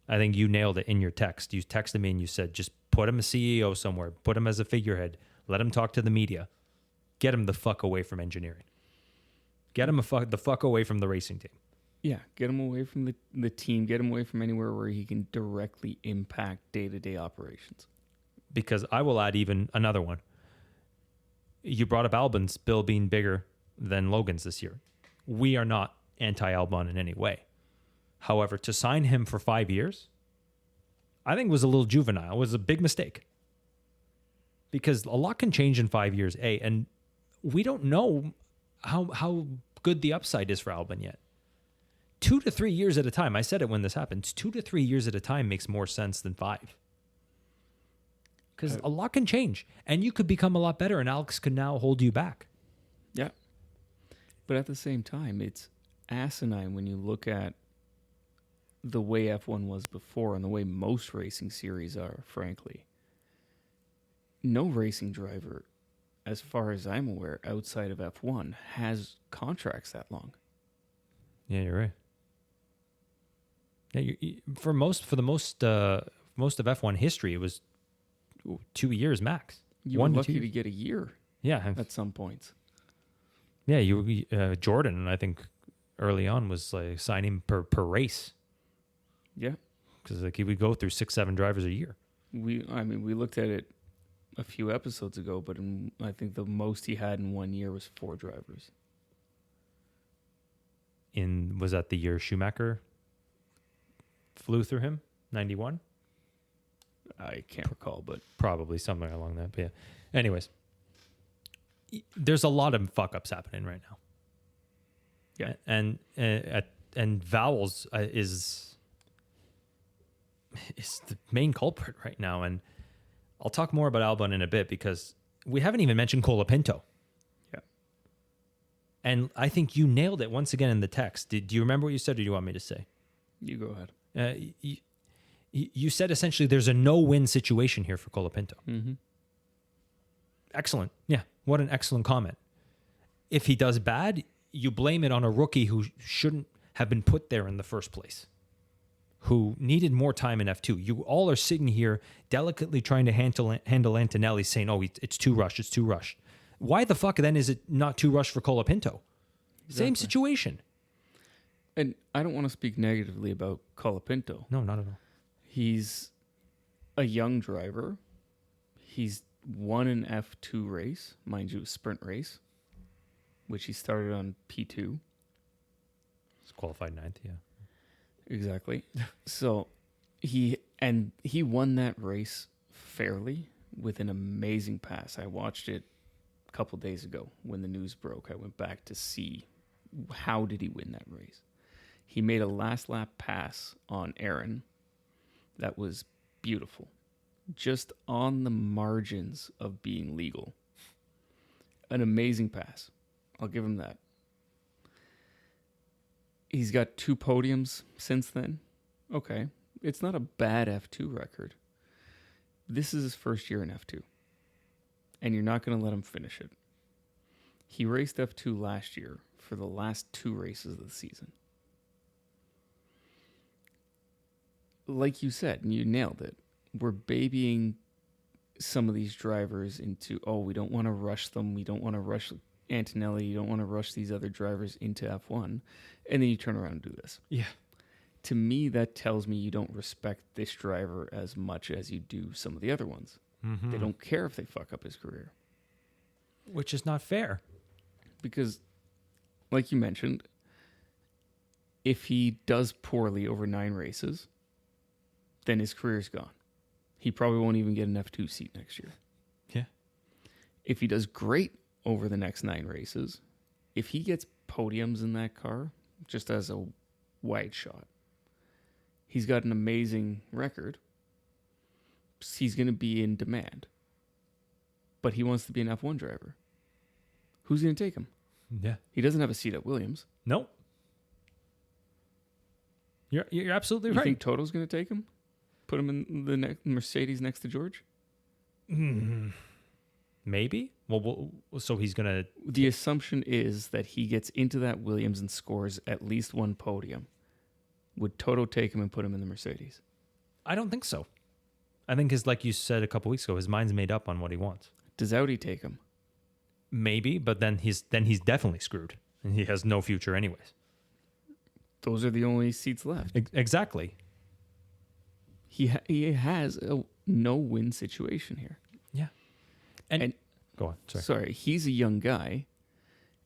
I think you nailed it in your text. You texted me and you said, just put him a CEO somewhere. Put him as a figurehead. Let him talk to the media. Get him the fuck away from engineering. Get him the fuck away from the racing team. Yeah, get him away from the team. Get him away from anywhere where he can directly impact day-to-day operations. Because I will add even another one. You brought up Albon's bill being bigger than Logan's this year. We are not anti-Albon in any way. However, to sign him for 5 years, I think was a little juvenile. It was a big mistake. Because a lot can change in 5 years, and we don't know how good the upside is for Albon yet. 2 to 3 years at a time. I said it when this happens. 2 to 3 years at a time makes more sense than 5. Because a lot can change, and you could become a lot better, and Alex could now hold you back. Yeah. But at the same time, it's asinine when you look at the way F1 was before and the way most racing series are, frankly. No racing driver, as far as I'm aware, outside of F1, has contracts that long. Yeah, you're right. Yeah, for the most of F1 history, it was 2 years max. You were lucky to get a year. Yeah, at some points. Yeah, Jordan, I think early on was like signing per race. Yeah, because like he would go through 6-7 drivers a year. We looked at it a few episodes ago, but I think the most he had in 1 year was 4 drivers. Was that the year Schumacher flew through him? 91? I can't recall, but probably something along that. But yeah. Anyways, there's a lot of fuck ups happening right now. Yeah, and Vowels is the main culprit right now, and I'll talk more about Albon in a bit because we haven't even mentioned Colapinto. Yeah, and I think you nailed it once again in the text. Do you remember what you said, or do you want me to say? You go ahead. You said essentially there's a no-win situation here for Colapinto. Mm-hmm. Excellent. Yeah, what an excellent comment. If he does bad, you blame it on a rookie who shouldn't have been put there in the first place, who needed more time in F2. You all are sitting here delicately trying to handle Antonelli, saying, oh, it's too rushed. Why the fuck then is it not too rushed for Colapinto? Exactly. Same situation. And I don't want to speak negatively about Colapinto. No, not at all. He's a young driver. He's won an F2 race, mind you, a sprint race, which he started on P2. He's qualified 9th, yeah. Exactly. So he won that race fairly with an amazing pass. I watched it a couple days ago when the news broke. I went back to see how did he win that race. He made a last lap pass on Aaron that was beautiful, just on the margins of being legal. An amazing pass. I'll give him that. He's got 2 podiums since then. Okay. It's not a bad F2 record. This is his first year in F2. And you're not going to let him finish it. He raced F2 last year for the last 2 races of the season. Like you said, and you nailed it, we're babying some of these drivers into, we don't want to rush them. We don't want to rush Antonelli. You don't want to rush these other drivers into F1. And then you turn around and do this. Yeah. To me, that tells me you don't respect this driver as much as you do some of the other ones. Mm-hmm. They don't care if they fuck up his career. Which is not fair. Because, like you mentioned, if he does poorly over 9 races, then his career's gone. He probably won't even get an F2 seat next year. Yeah. If he does great over the next 9 races, if he gets podiums in that car, just as a wide shot, he's got an amazing record. He's going to be in demand. But he wants to be an F1 driver. Who's going to take him? Yeah. He doesn't have a seat at Williams. Nope. You're absolutely right. You think Toto's going to take him? Put him in the Mercedes next to George? Maybe. Well, so he's going to... The assumption is that he gets into that Williams and scores at least 1 podium. Would Toto take him and put him in the Mercedes? I don't think so. I think like you said a couple weeks ago, his mind's made up on what he wants. Does Audi take him? Maybe, but then he's definitely screwed. And he has no future anyways. Those are the only seats left. Exactly. He has a no-win situation here. Yeah. And go on. Sorry, he's a young guy,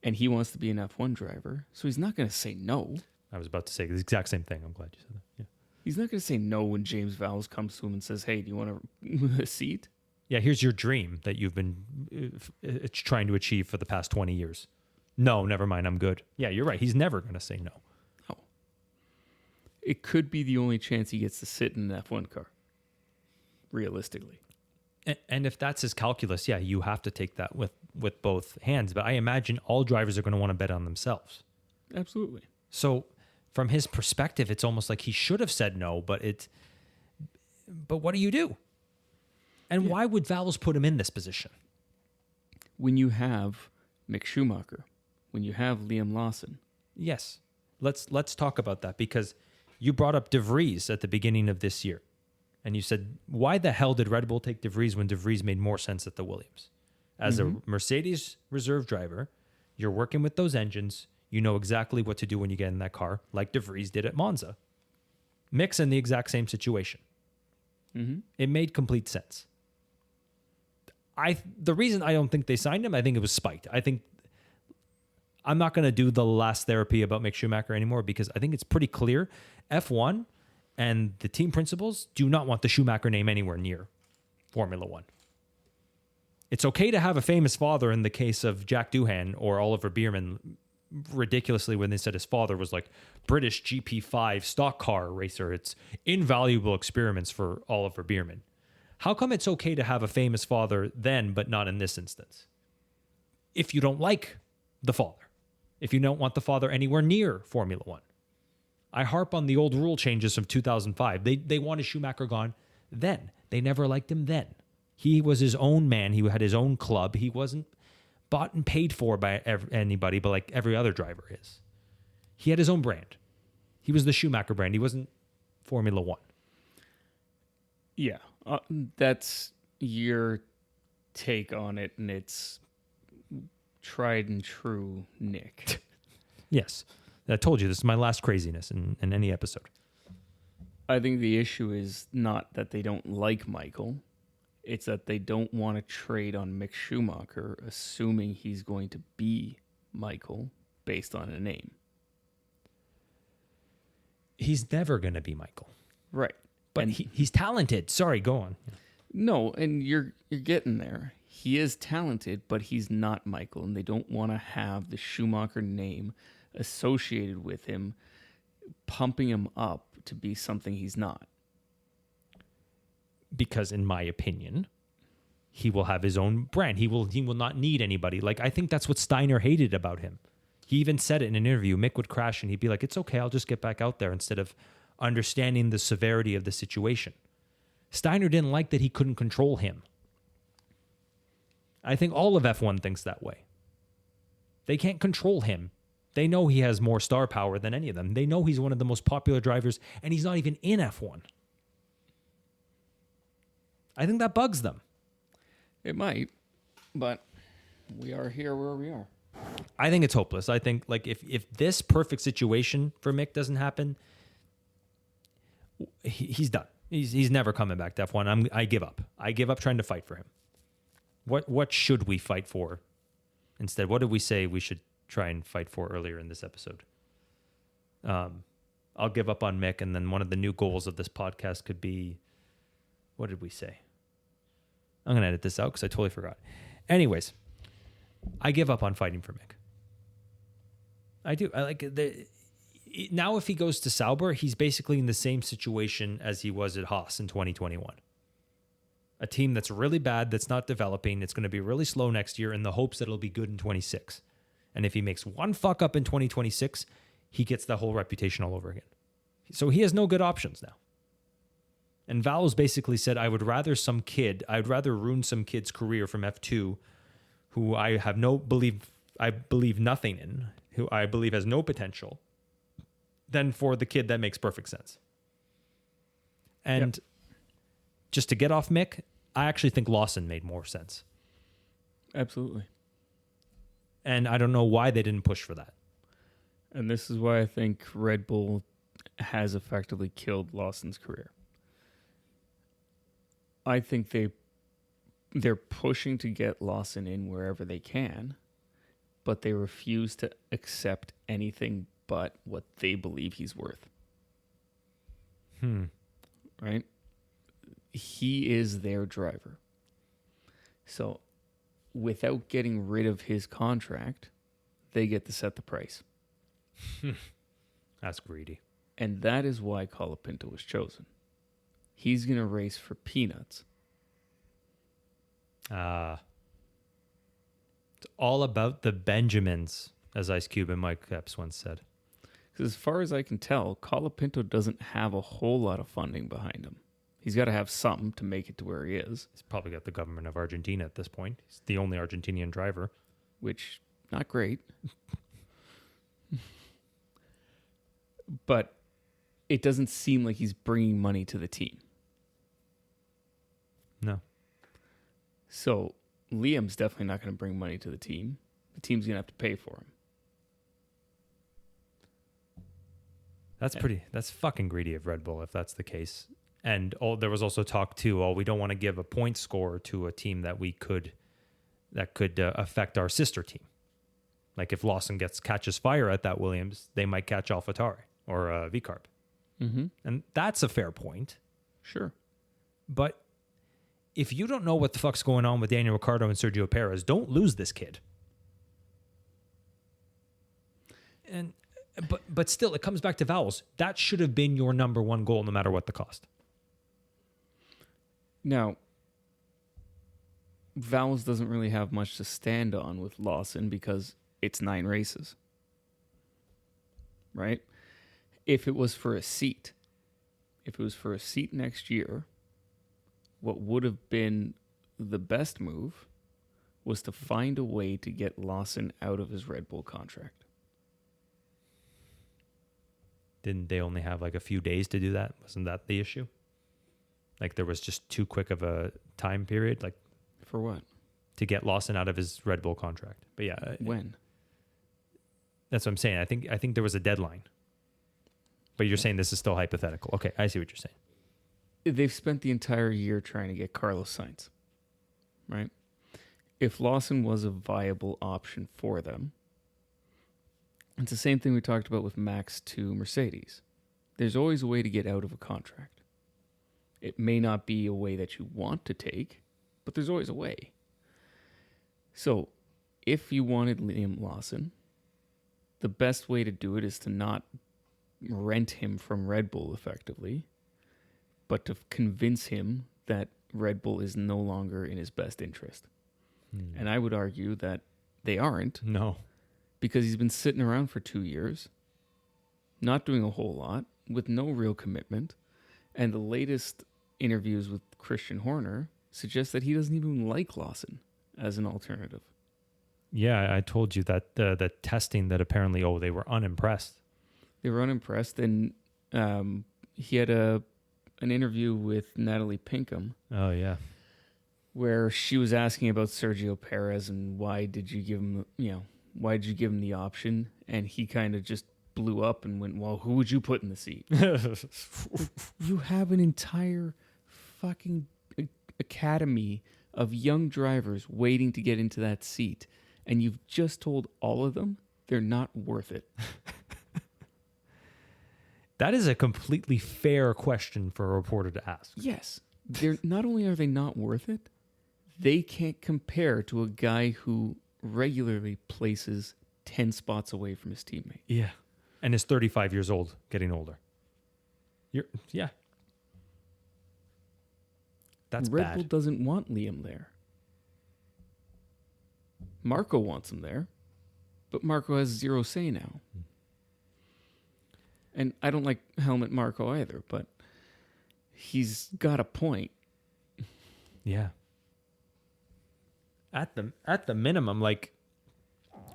and he wants to be an F1 driver, so he's not going to say no. I was about to say the exact same thing. I'm glad you said that. Yeah. He's not going to say no when James Vowles comes to him and says, hey, do you want a seat? Yeah, here's your dream that you've been trying to achieve for the past 20 years. No, never mind. I'm good. Yeah, you're right. He's never going to say no. No. It could be the only chance he gets to sit in an F1 car, realistically. And if that's his calculus, yeah, you have to take that with both hands. But I imagine all drivers are going to want to bet on themselves. Absolutely. So from his perspective, it's almost like he should have said no, but what do you do? And why would Vowles put him in this position? When you have Mick Schumacher, when you have Liam Lawson. Yes. Let's talk about that, because you brought up De Vries at the beginning of this year. And you said, why the hell did Red Bull take De Vries when De Vries made more sense at the Williams? As a Mercedes reserve driver, you're working with those engines. You know exactly what to do when you get in that car, like De Vries did at Monza. Mick's in the exact same situation. Mm-hmm. It made complete sense. The reason I don't think they signed him, I think it was spite. I think I'm not going to do the last therapy about Mick Schumacher anymore, because I think it's pretty clear F1 and the team principals do not want the Schumacher name anywhere near Formula One. It's okay to have a famous father in the case of Jack Doohan or Oliver Bierman, ridiculously when they said his father was like British GP5 stock car racer. It's invaluable experiments for Oliver Bierman. How come it's okay to have a famous father then, but not in this instance? If you don't like the father, if you don't want the father anywhere near Formula One. I harp on the old rule changes from 2005. They wanted Schumacher gone then. They never liked him then. He was his own man. He had his own club. He wasn't bought and paid for by anybody, but like every other driver is. He had his own brand. He was the Schumacher brand. He wasn't Formula One. Yeah, that's your take on it, and it's tried and true Nick. Yes. I told you, this is my last craziness in any episode. I think the issue is not that they don't like Michael. It's that they don't want to trade on Mick Schumacher, assuming he's going to be Michael based on a name. He's never going to be Michael. Right. But he's talented. Sorry, go on. No, and you're getting there. He is talented, but he's not Michael, and they don't want to have the Schumacher name associated with him, pumping him up to be something he's not. Because in my opinion, he will have his own brand. He will not need anybody. Like, I think that's what Steiner hated about him. He even said it in an interview. Mick would crash and he'd be like, it's okay, I'll just get back out there, instead of understanding the severity of the situation. Steiner didn't like that he couldn't control him. I think all of F1 thinks that way. They can't control him. They know he has more star power than any of them. They know he's one of the most popular drivers, and he's not even in F1. I think that bugs them. It might, but we are here where we are. I think it's hopeless. I think like if this perfect situation for Mick doesn't happen, he's done. He's never coming back to F1. I give up. I give up trying to fight for him. What should we fight for instead? What did we say we should try and fight for earlier in this episode? I'll give up on Mick, and then one of the new goals of this podcast could be, what did we say? I'm going to edit this out because I totally forgot. Anyways, I give up on fighting for Mick. I do. I like now if he goes to Sauber, he's basically in the same situation as he was at Haas in 2021. A team that's really bad, that's not developing. It's going to be really slow next year in the hopes that it'll be good in 26. And if he makes one fuck up in 2026, he gets the whole reputation all over again. So he has no good options now. And Vowles basically said, I'd rather ruin some kid's career from F2 who I believe nothing in, who I believe has no potential, than for the kid that makes perfect sense. And just to get off Mick, I actually think Lawson made more sense. Absolutely. And I don't know why they didn't push for that. And this is why I think Red Bull has effectively killed Lawson's career. I think they're pushing to get Lawson in wherever they can, but they refuse to accept anything but what they believe he's worth. Right? He is their driver. So without getting rid of his contract, they get to set the price. That's greedy. And that is why Colapinto was chosen. He's going to race for peanuts. It's all about the Benjamins, as Ice Cube and Mike Epps once said. Because as far as I can tell, Colapinto doesn't have a whole lot of funding behind him. He's got to have something to make it to where he is. He's probably got the government of Argentina at this point. He's the only Argentinian driver. Which, not great. But it doesn't seem like he's bringing money to the team. No. So Liam's definitely not going to bring money to the team. The team's going to have to pay for him. That's fucking greedy of Red Bull if that's the case. And there was also talk too, we don't want to give a point score to a team that could affect our sister team. Like if Lawson catches fire at that Williams, they might catch AlphaTauri or VCarb. Mm-hmm. And that's a fair point. Sure. But if you don't know what the fuck's going on with Daniel Ricciardo and Sergio Perez, don't lose this kid. But still, it comes back to vowels. That should have been your number one goal, no matter what the cost. Now, Vowles doesn't really have much to stand on with Lawson because it's 9 races. Right? If it was for a seat next year, what would have been the best move was to find a way to get Lawson out of his Red Bull contract. Didn't they only have like a few days to do that? Wasn't that the issue? Like there was just too quick of a time period, like for what? To get Lawson out of his Red Bull contract. But yeah, when? That's what I'm saying. I think there was a deadline. But you're saying this is still hypothetical. Okay, I see what you're saying. They've spent the entire year trying to get Carlos Sainz, right? If Lawson was a viable option for them, it's the same thing we talked about with Max to Mercedes. There's always a way to get out of a contract. It may not be a way that you want to take, but there's always a way. So, if you wanted Liam Lawson, the best way to do it is to not rent him from Red Bull effectively, but to convince him that Red Bull is no longer in his best interest. And I would argue that they aren't. No. Because he's been sitting around for 2 years, not doing a whole lot, with no real commitment. And the latest interviews with Christian Horner suggest that he doesn't even like Lawson as an alternative. Yeah, I told you that the testing that apparently, they were unimpressed. They were unimpressed. And he had an interview with Natalie Pinkham. Oh, yeah. Where she was asking about Sergio Perez and why did you give him the option? And he kind of just blew up and went, well, who would you put in the seat? You have an entire fucking academy of young drivers waiting to get into that seat. And you've just told all of them they're not worth it. That is a completely fair question for a reporter to ask. Yes. They're not only are they not worth it, they can't compare to a guy who regularly places 10 spots away from his teammate. Yeah. And is 35 years old, getting older. Yeah. That's Red bad. Bull doesn't want Liam there. Marco wants him there, but Marco has zero say now. And I don't like Helmut Marco either, but he's got a point. Yeah. At the minimum, like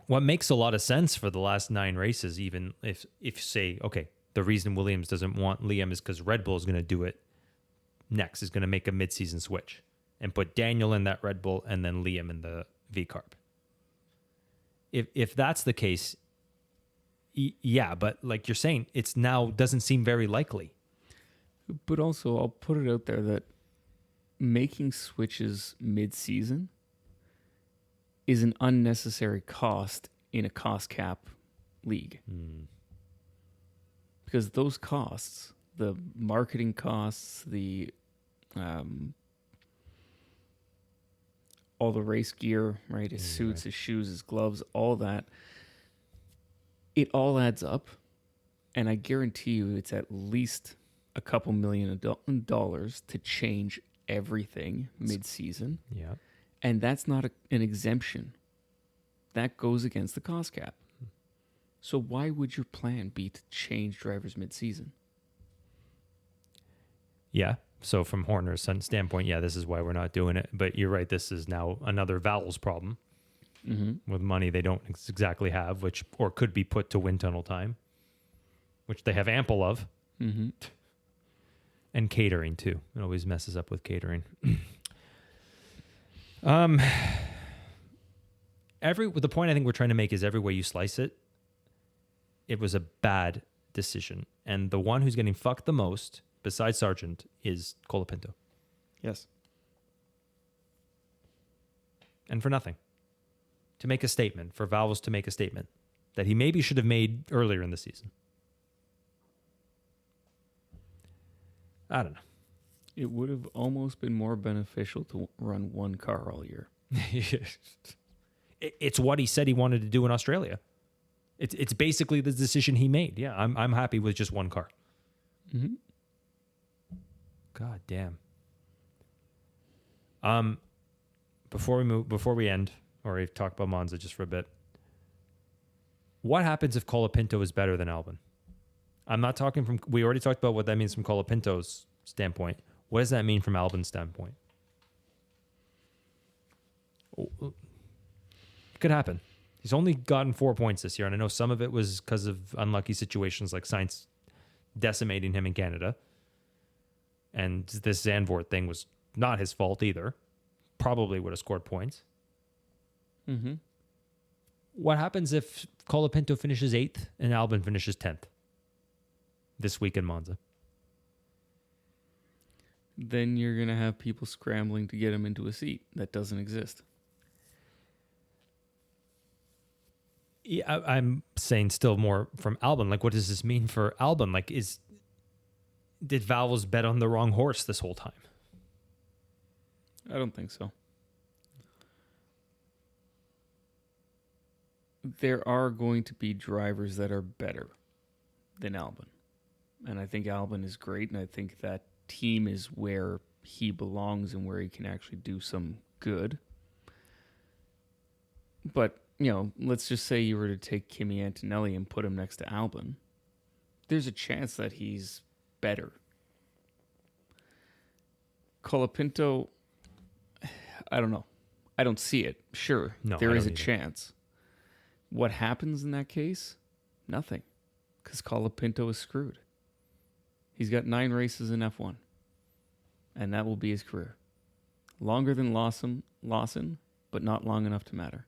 what makes a lot of sense for the last 9 races, even if you say, okay, the reason Williams doesn't want Liam is because Red Bull is going to do it next, is going to make a mid-season switch and put Daniel in that Red Bull and then Liam in the VCarb. If that's the case, Yeah, but like you're saying, it's now doesn't seem very likely. But also, I'll put it out there that making switches mid-season is an unnecessary cost in a cost cap league. Because those costs, the marketing costs, the all the race gear, right? His suits, his shoes, his gloves, all that. It all adds up. And I guarantee you it's at least a couple $1 million to change everything mid-season. Yeah. And that's not an exemption. That goes against the cost cap. So why would your plan be to change drivers mid-season? Yeah. So from Horner's standpoint, yeah, this is why we're not doing it. But you're right. This is now another Vowels problem with money they don't exactly have, which or could be put to wind tunnel time, which they have ample of, and catering too. It always messes up with catering. The point I think we're trying to make is every way you slice it, it was a bad decision, and the one who's getting fucked the most, besides Sargeant, is Colapinto. Yes. And for nothing. To make a statement, for Vowels to make a statement that he maybe should have made earlier in the season. I don't know. It would have almost been more beneficial to run one car all year. It's what he said he wanted to do in Australia. It's basically the decision he made. Yeah, I'm happy with just one car. God damn. Before we end, or we talk about Monza just for a bit. What happens if Colapinto is better than Albon? I'm not talking from. We already talked about what that means from Colapinto's standpoint. What does that mean from Albon's standpoint? It could happen. He's only gotten 4 points this year, and I know some of it was because of unlucky situations like Sainz decimating him in Canada. And this Zandvoort thing was not his fault either. Probably would have scored points. What happens if Colapinto finishes 8th and Albon finishes 10th this week in Monza? Then you're going to have people scrambling to get him into a seat that doesn't exist. Yeah, I'm saying still more from Albon. Like, what does this mean for Albon? Like, did Vowels bet on the wrong horse this whole time? I don't think so. There are going to be drivers that are better than Albon. And I think Albon is great, and I think that team is where he belongs and where he can actually do some good. But, let's just say you were to take Kimi Antonelli and put him next to Albon. There's a chance that he's better. Colapinto, I don't know. I don't see it. Sure, No, there I is a don't either. chance. What happens in that case? Nothing. Because Colapinto is screwed. He's got 9 races in F1. And that will be his career. Longer than Lawson, but not long enough to matter.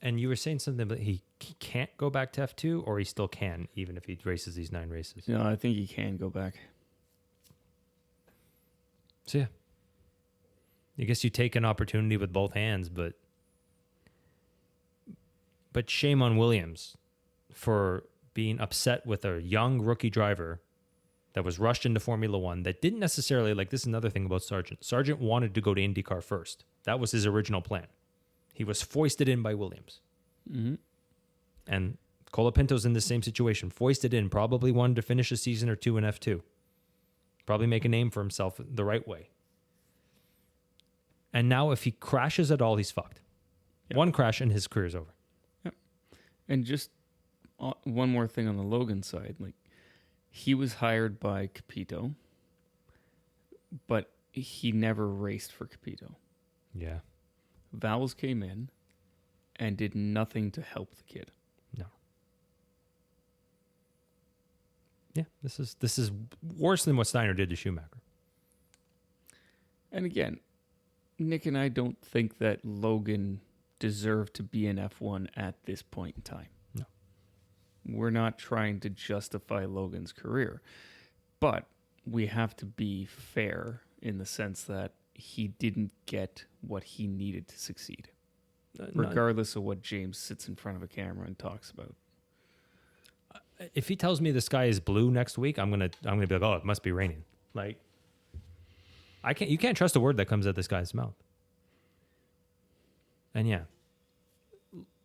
And you were saying something about he can't go back to F2, or he still can, even if he races these 9 races. No, I think he can go back. So, yeah. I guess you take an opportunity with both hands, but shame on Williams for being upset with a young rookie driver that was rushed into Formula One that didn't necessarily, like, this is another thing about Sargeant. Sargeant wanted to go to IndyCar first. That was his original plan. He was foisted in by Williams. And Colapinto's in the same situation. Foisted in, probably wanted to finish a season or 2 in F2. Probably make a name for himself the right way. And now if he crashes at all, he's fucked. Yep. One crash and his career's over. Yep. And just one more thing on the Logan side. Like, he was hired by Capito, but he never raced for Capito. Yeah. Vowels came in and did nothing to help the kid. No. Yeah, this is worse than what Steiner did to Schumacher. And again, Nick and I don't think that Logan deserved to be in F1 at this point in time. No. We're not trying to justify Logan's career, but we have to be fair in the sense that he didn't get what he needed to succeed, regardless of what James sits in front of a camera and talks about. If he tells me the sky is blue next week, I'm gonna be like, oh, it must be raining. Like, you can't trust a word that comes out this guy's mouth. And yeah,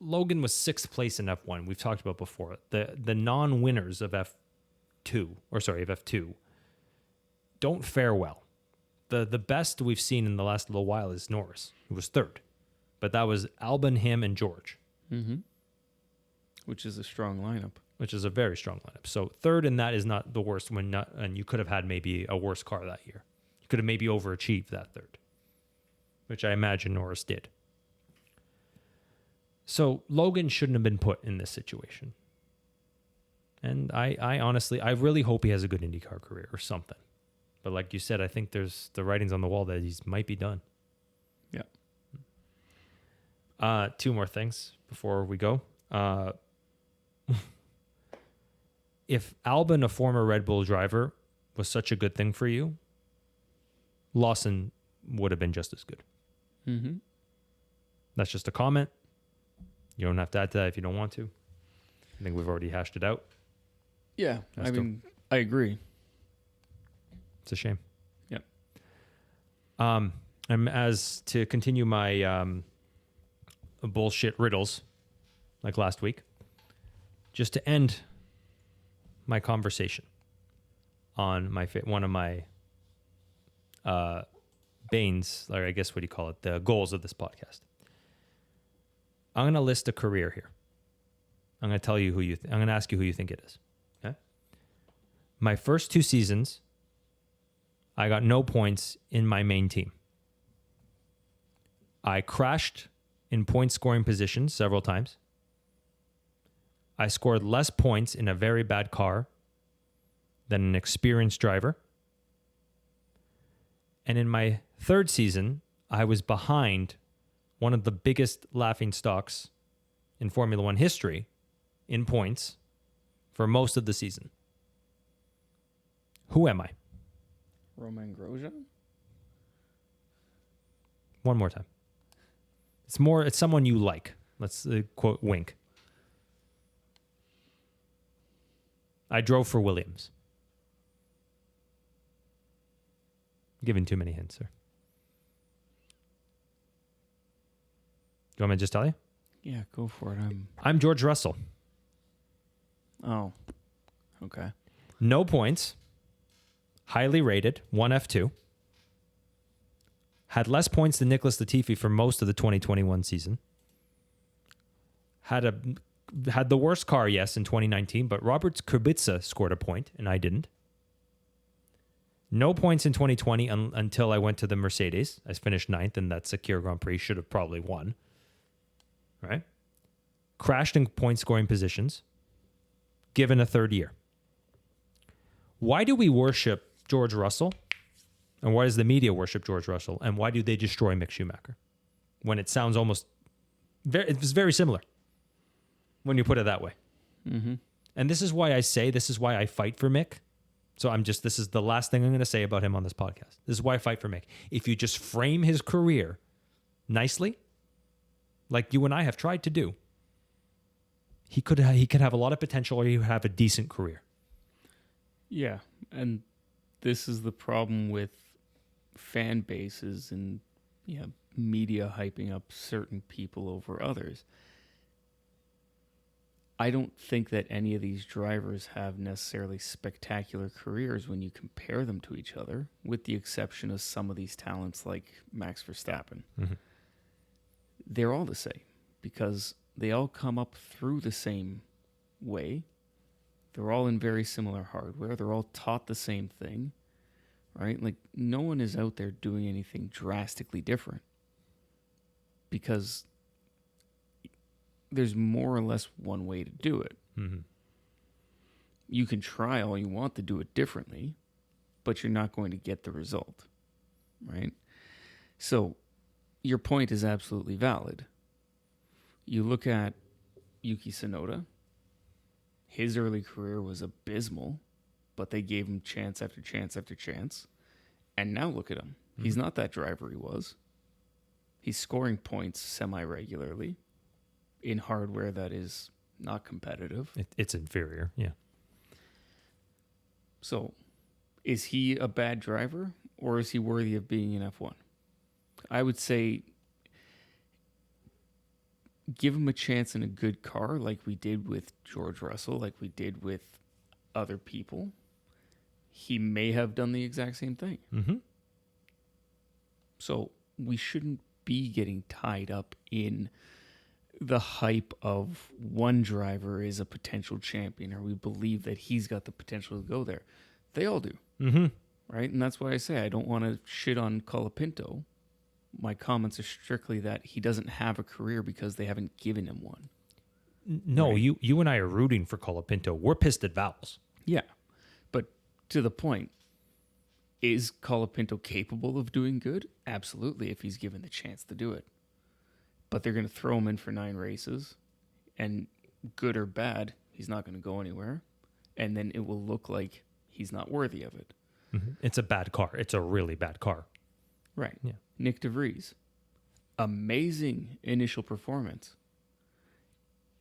Logan was 6th place in F1. We've talked about before. The non-winners of F2 don't fare well. The best we've seen in the last little while is Norris, who was 3rd. But that was Albon, him, and George. Mm-hmm. Which is a strong lineup. Which is a very strong lineup. So 3rd in that is not the worst and you could have had maybe a worse car that year. You could have maybe overachieved that 3rd, which I imagine Norris did. So Logan shouldn't have been put in this situation. And I honestly, I really hope he has a good IndyCar career or something. But like you said, I think there's the writings on the wall that he might be done. Yeah. 2 more things before we go. If Albon, a former Red Bull driver, was such a good thing for you, Lawson would have been just as good. Mm-hmm. That's just a comment. You don't have to add to that if you don't want to. I think we've already hashed it out. Yeah, I agree. It's a shame. Yep. And as to continue my bullshit riddles, like last week, just to end my conversation on one of my banes, or I guess what do you call it, the goals of this podcast. I'm going to list a career here. I'm going to tell you I'm going to ask you who you think it is. Okay? My first 2 seasons, I got no points in my main team. I crashed in point scoring positions several times. I scored less points in a very bad car than an experienced driver. And in my 3rd season, I was behind one of the biggest laughing stocks in Formula One history in points for most of the season. Who am I? Romain Grosjean? One more time. It's someone you like. Let's quote wink. I drove for Williams. Giving too many hints, sir. Do you want me to just tell you? Yeah, go for it. I'm George Russell. Oh, okay. No points. Highly rated. 1 F2. Had less points than Nicholas Latifi for most of the 2021 season. Had the worst car, yes, in 2019, but Robert Kubica scored a point, and I didn't. No points in 2020 until I went to the Mercedes. I finished 9th in that Sakir Grand Prix. Should have probably won. Right? Crashed in point scoring positions. Given a 3rd year. Why do we worship George Russell? And why does the media worship George Russell? And why do they destroy Mick Schumacher? When it sounds it's very similar when you put it that way. Mm-hmm. And this is why I fight for Mick. So this is the last thing I'm going to say about him on this podcast. This is why I fight for Mick. If you just frame his career nicely, like you and I have tried to do, he could have a lot of potential, or he would have a decent career. Yeah, and this is the problem with fan bases and media hyping up certain people over others. I don't think that any of these drivers have necessarily spectacular careers when you compare them to each other, with the exception of some of these talents like Max Verstappen. Mm-hmm. They're all the same because they all come up through the same way. They're all in very similar hardware. They're all taught the same thing, right? Like, no one is out there doing anything drastically different because there's more or less one way to do it. Mm-hmm. You can try all you want to do it differently, but you're not going to get the result, right? So your point is absolutely valid. You look at Yuki Tsunoda, His early career was abysmal, but they gave him chance after chance after chance. And now look at him. Mm-hmm. He's not that driver he was. He's scoring points semi-regularly in hardware that is not competitive. It's inferior, yeah. So, is he a bad driver, or is he worthy of being in F1? I would say give him a chance in a good car like we did with George Russell, like we did with other people. He may have done the exact same thing. Mm-hmm. So we shouldn't be getting tied up in the hype of one driver is a potential champion, or we believe that he's got the potential to go there. They all do. Mm-hmm. Right? And that's why I say I don't want to shit on Colapinto. My comments are strictly that he doesn't have a career because they haven't given him one. No, right? You and I are rooting for Colapinto. We're pissed at Vowles. Yeah. But to the point, is Colapinto capable of doing good? Absolutely, if he's given the chance to do it. But they're going to throw him in for 9 races, and good or bad, he's not going to go anywhere. And then it will look like he's not worthy of it. Mm-hmm. It's a bad car. It's a really bad car. Right. Yeah. Nick DeVries. Amazing initial performance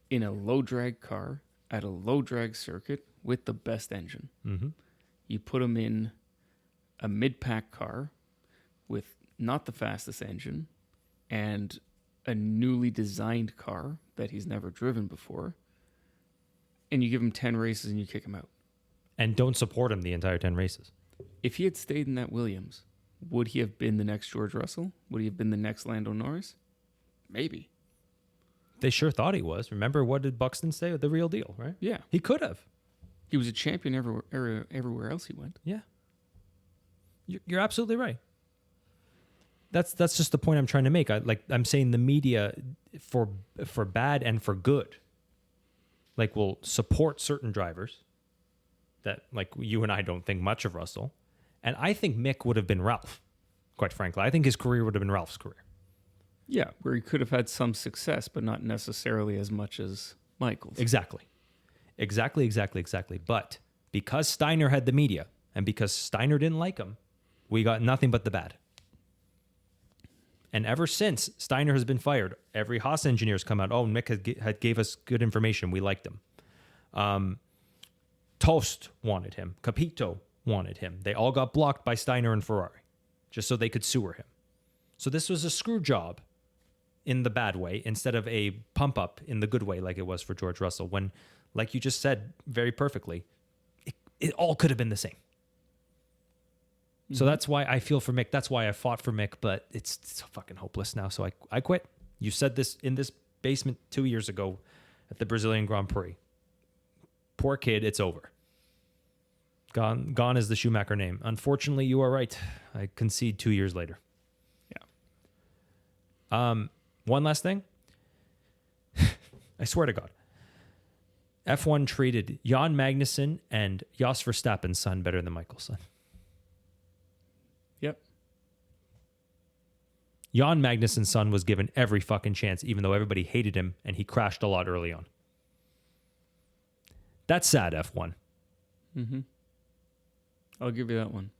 in a low drag car at a low drag circuit with the best engine. Mm-hmm. You put him in a mid-pack car with not the fastest engine and a newly designed car that he's never driven before, and you give him 10 races and you kick him out. And don't support him the entire 10 races. If he had stayed in that Williams, would he have been the next George Russell? Would he have been the next Lando Norris? Maybe. They sure thought he was. Remember, what did Buxton say? The real deal, right? Yeah. He could have. He was a champion everywhere else he went. Yeah. You're absolutely right. That's just the point I'm trying to make. I'm saying the media, for bad and for good, like, will support certain drivers that, like, you and I don't think much of Russell. And I think Mick would have been Ralph, quite frankly. I think his career would have been Ralph's career. Yeah, where he could have had some success, but not necessarily as much as Michael's. Exactly. But because Steiner had the media, and because Steiner didn't like him, we got nothing but the bad. And ever since Steiner has been fired, every Haas engineer's come out, oh, Mick had gave us good information. We liked him. Toast wanted him. Capito wanted him. They all got blocked by Steiner and Ferrari just so they could sewer him. So this was a screw job in the bad way instead of a pump up in the good way like it was for George Russell when, like you just said very perfectly, it all could have been the same. Mm-hmm. So that's why I feel for Mick. That's why I fought for Mick, but it's so fucking hopeless now. So I quit. You said this in this basement 2 years ago at the Brazilian Grand Prix. Poor kid, it's over. Gone is the Schumacher name. Unfortunately, you are right. I concede 2 years later. Yeah. One last thing. I swear to God. F1 treated Jan Magnussen and Jos Verstappen's son better than Michael's son. Yep. Jan Magnussen's son was given every fucking chance, even though everybody hated him and he crashed a lot early on. That's sad, F1. Mm-hmm. I'll give you that one.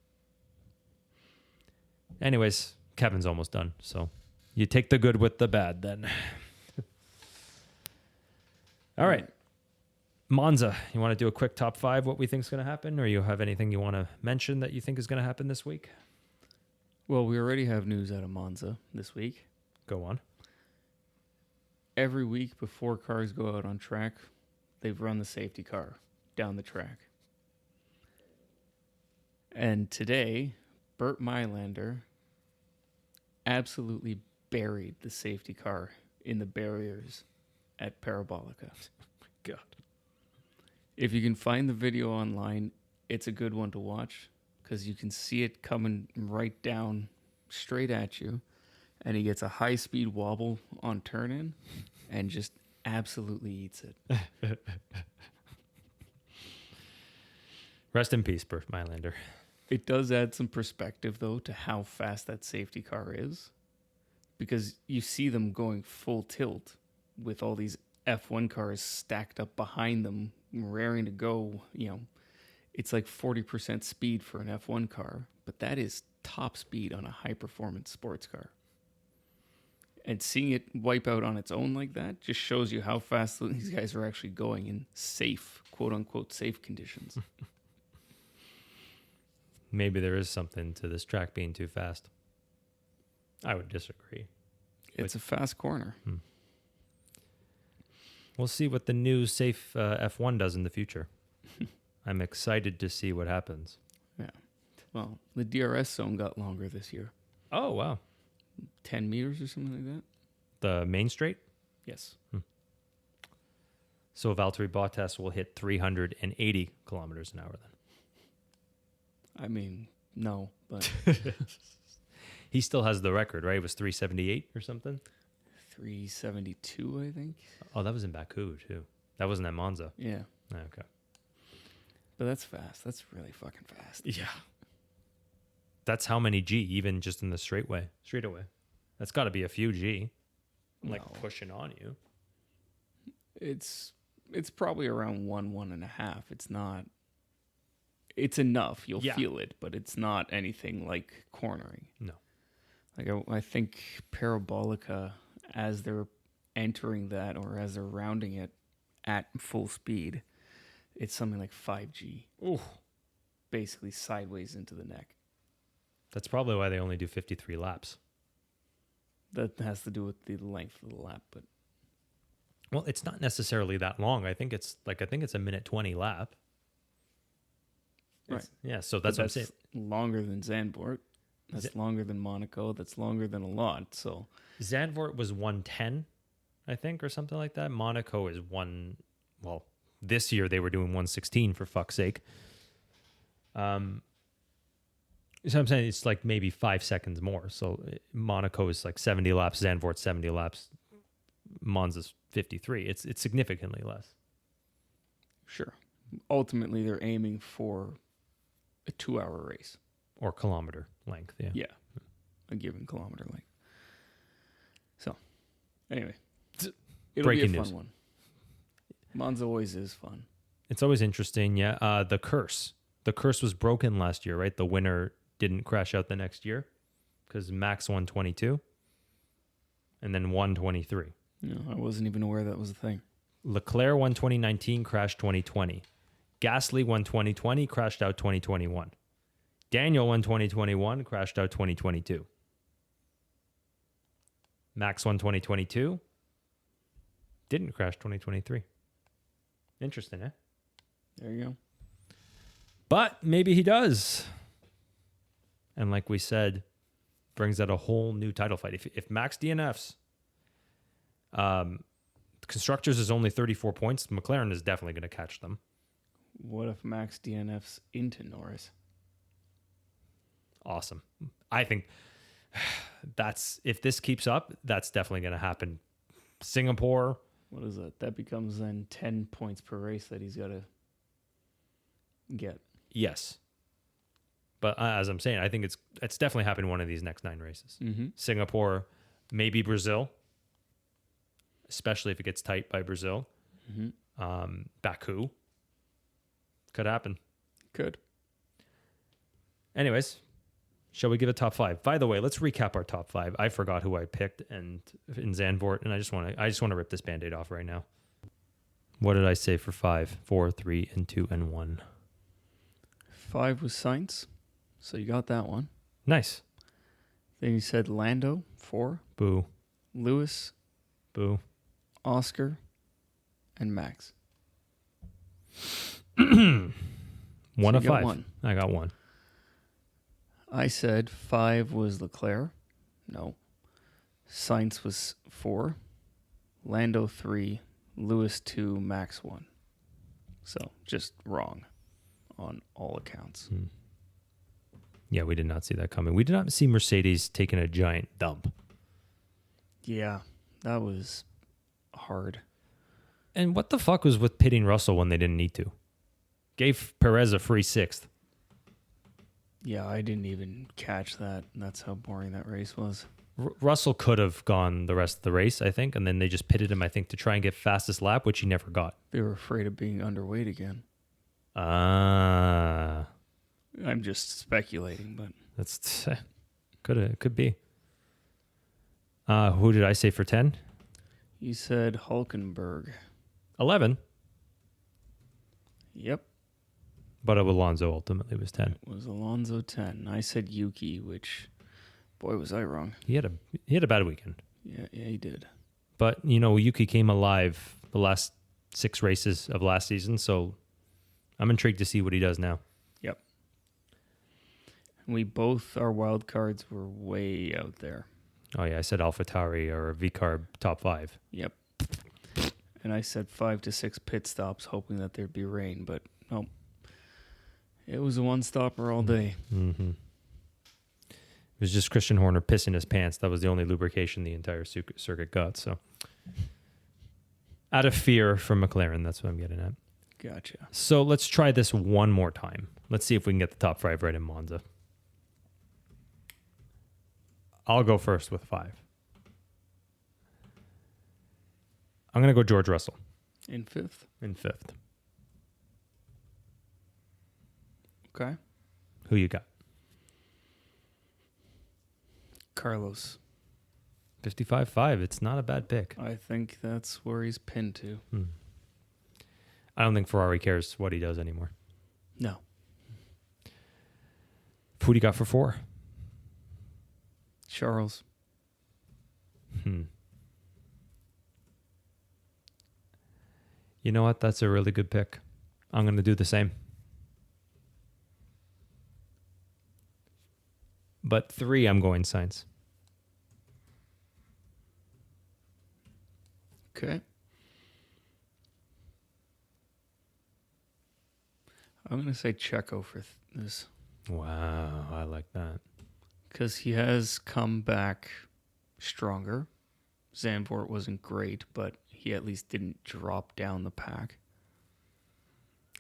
Anyways, Kevin's almost done, so you take the good with the bad then. All right. Monza, you want to do a quick top 5, what we think is going to happen, or you have anything you want to mention that you think is going to happen this week? Well, we already have news out of Monza this week. Go on. Every week before cars go out on track, they've run the safety car down the track. And today, Burt Mylander absolutely buried the safety car in the barriers at Parabolica. God. If you can find the video online, it's a good one to watch because you can see it coming right down straight at you. And he gets a high-speed wobble on turn-in and just absolutely eats it. Rest in peace, Burt Mylander. It does add some perspective, though, to how fast that safety car is. Because you see them going full tilt with all these F1 cars stacked up behind them raring to go, it's like 40% speed for an F1 car, but that is top speed on a high-performance sports car. And seeing it wipe out on its own like that just shows you how fast these guys are actually going in safe, quote-unquote, safe conditions. Maybe there is something to this track being too fast. I would disagree. It's a fast corner. We'll see what the new safe F1 does in the future. I'm excited to see what happens. Yeah. Well, the DRS zone got longer this year. Oh, wow. 10 meters or something like that? The main straight? Yes. So Valtteri Bottas will hit 380 kilometers an hour then. I mean, no, but He still has the record, right? It was 378 or something? 372, I think. Oh, that was in Baku, too. That wasn't at Monza. Yeah. Okay. But that's fast. That's really fucking fast. Yeah. That's how many G, even just in the straightaway. That's got to be a few G. Like No. pushing on you. It's probably around 1.5. It's not. It's enough. You'll feel it, but it's not anything like cornering. No. Like I think Parabolica, as they're entering that or as they're rounding it at full speed, it's something like 5G. Ooh. Basically sideways into the neck. That's probably why they only do 53 laps. That has to do with the length of the lap, but Well, it's not necessarily that long. I think it's a minute 20 lap. right. Yeah, so that's what I'm saying. Longer than Zandvoort. That's longer than Monaco. That's longer than a lot. So Zandvoort was 110, I think, or something like that. Monaco is this year they were doing 116 for fuck's sake. So I'm saying it's like maybe 5 seconds more. So Monaco is like 70 laps, Zandvoort 70 laps, Monza's 53. It's significantly less. sure. Ultimately, they're aiming for a 2-hour race. Or kilometer length, yeah. Yeah. A given kilometer length. So, anyway. It'll Breaking be a news. fun one. Monza always is fun. It's always interesting, yeah. The curse. The curse was broken last year, right? The winner didn't crash out the next year because Max won 22 and then won 23. No, I wasn't even aware that was a thing. Leclerc won 2019, crashed 2020. Gasly won 2020, crashed out 2021. Daniel won 2021, crashed out 2022. Max won 2022, didn't crash 2023. Interesting, eh? There you go. But maybe he does. And like we said, brings out a whole new title fight. If Max DNFs, Constructors is only 34 points. McLaren is definitely going to catch them. What if Max DNFs into Norris? Awesome. I think if this keeps up, that's definitely going to happen. Singapore. What is that? That becomes then 10 points per race that he's got to get. Yes. But as I'm saying, I think it's definitely happened in one of these next 9 races. Mm-hmm. Singapore, maybe Brazil, especially if it gets tight by Brazil. Mm-hmm. Baku. Could happen. Could. Anyways, shall we give a top 5? By the way, let's recap our top 5. I forgot who I picked in Zandvoort, and I just want to rip this Band-Aid off right now. What did I say for 5? 4, 3, and 2, and 1. 5 was Sainz, so you got that one. Nice. Then you said Lando, 4. Boo. Lewis, Boo. Oscar, and Max. 1 So of you got 5. one. I got 1. I said 5 was Leclerc. No. Sainz was 4. Lando 3. Lewis 2. Max 1. So just wrong on all accounts. Yeah, we did not see that coming. We did not see Mercedes taking a giant dump. Yeah, that was hard. And what the fuck was with pitting Russell when they didn't need to? Gave Perez a free 6th. Yeah, I didn't even catch that. That's how boring that race was. Russell could have gone the rest of the race, I think, and then they just pitted him, I think, to try and get fastest lap, which he never got. They were afraid of being underweight again. Ah, I'm just speculating, but that's could be. Who did I say for 10? you said Hulkenberg. 11, Yep. but Alonso ultimately was 10. It was Alonso 10. I said Yuki, which, boy, was I wrong. He had a bad weekend, Yeah, he did. but Yuki came alive the last 6 races of last season, so I'm intrigued to see what he does now. Yep. We both, our wild cards were way out there. Oh yeah, I said AlphaTauri or VCarb top 5. Yep. And I said 5 to 6 pit stops, hoping that there'd be rain, but nope. It was a one-stopper all day. Mm-hmm. It was just Christian Horner pissing his pants. That was the only lubrication the entire circuit got. So, out of fear from McLaren, that's what I'm getting at. Gotcha. So let's try this one more time. Let's see if we can get the top 5 right in Monza. I'll go first with 5. I'm going to go George Russell In 5th? in 5th. Okay. Who you got? Carlos. 55.5. It's not a bad pick. I think that's where he's pinned to. I don't think Ferrari cares what he does anymore. No. Who do you got for 4? Charles. You know what? That's a really good pick. I'm going to do the same. But 3, I'm going Sainz. Okay. I'm going to say Checo for this. Wow, I like that. Because he has come back stronger. Zandvoort wasn't great, but he at least didn't drop down the pack.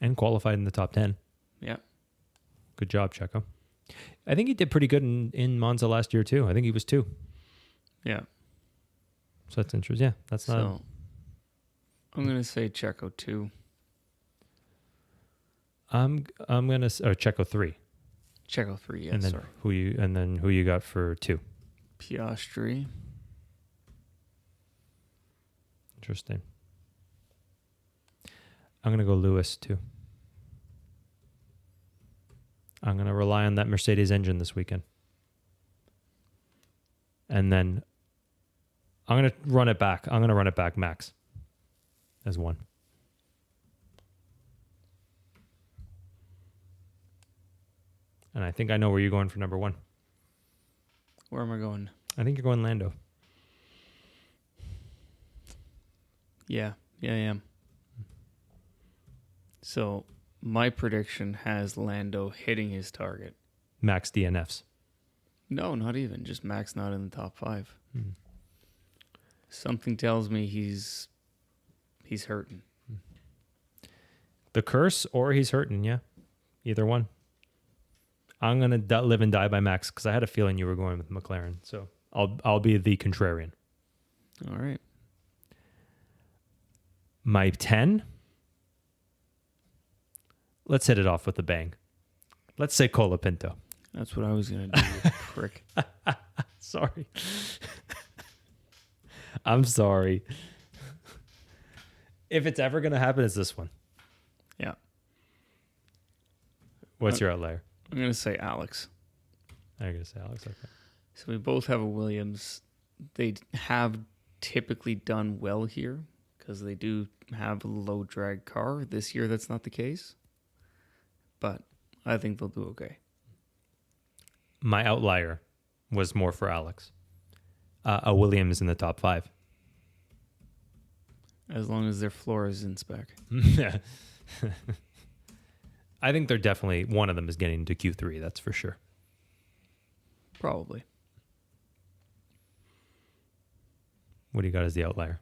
And qualified in the top 10. Yeah. Good job, Checo. I think he did pretty good in Monza last year, too. I think he was 2. Yeah. So that's interesting. Yeah, that's not... So I'm going to say Checo 2. I'm going to... Or Checo 3. Checo 3, yeah, and then sorry. Who you got for 2? Piastri. Interesting. I'm going to go Lewis, too. I'm going to rely on that Mercedes engine this weekend. And then I'm going to run it back. I'm going to run it back Max as 1. And I think I know where you're going for number 1. Where am I going? I think you're going Lando. Yeah, I am. So my prediction has Lando hitting his target. Max DNFs. No, not even. Just Max not in the top 5. Something tells me he's hurting. The curse or he's hurting, yeah. Either one. I'm going to live and die by Max because I had a feeling you were going with McLaren. So I'll be the contrarian. All right. My 10. Let's hit it off with a bang. Let's say Colapinto. That's what I was going to do, you prick. Sorry. I'm sorry. If it's ever going to happen, it's this one. Yeah. What's your outlier? I'm going to say Alex. I'm going to say Alex. Okay. So we both have a Williams. They have typically done well here because they do have a low drag car. This year, that's not the case. But I think they'll do okay. My outlier was more for Alex. A Williams in the top 5. As long as their floor is in spec. I think they're definitely, one of them is getting to Q3, that's for sure. Probably. What do you got as the outlier?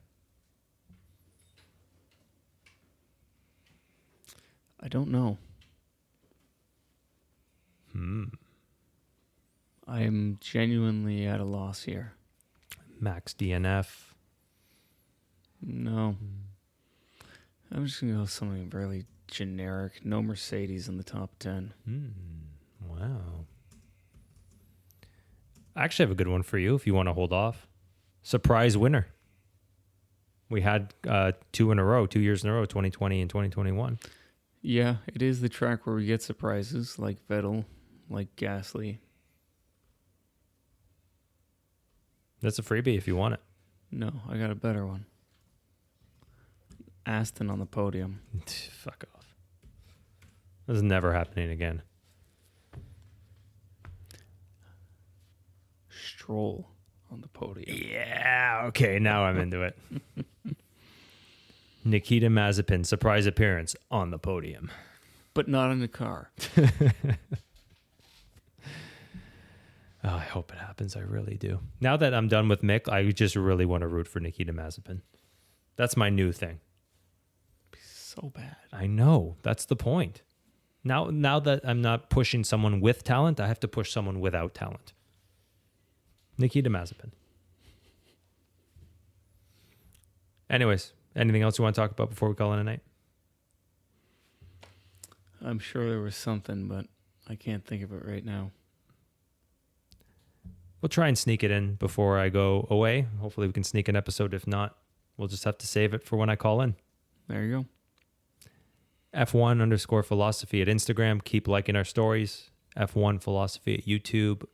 I don't know. I am genuinely at a loss here. Max DNF. No. I'm just going to go with something really generic. No Mercedes in the top 10. Wow. I actually have a good one for you if you want to hold off. Surprise winner. We had 2 years in a row, 2020 and 2021. Yeah, it is the track where we get surprises like Vettel, like Gasly. That's a freebie if you want it. No, I got a better one. Aston on the podium. Fuck off. This is never happening again. Stroll on the podium. Yeah, okay, now I'm into it. Nikita Mazepin, surprise appearance on the podium. But not in the car. Oh, I hope it happens. I really do. Now that I'm done with Mick, I just really want to root for Nikita Mazepin. That's my new thing. So bad. I know. That's the point. Now that I'm not pushing someone with talent, I have to push someone without talent. Nikita Mazepin. Anyways, anything else you want to talk about before we call it a night? I'm sure there was something, but I can't think of it right now. We'll try and sneak it in before I go away. Hopefully we can sneak an episode. If not, we'll just have to save it for when I call in. There you go. F1_philosophy at Instagram. Keep liking our stories. F1 Philosophy at YouTube.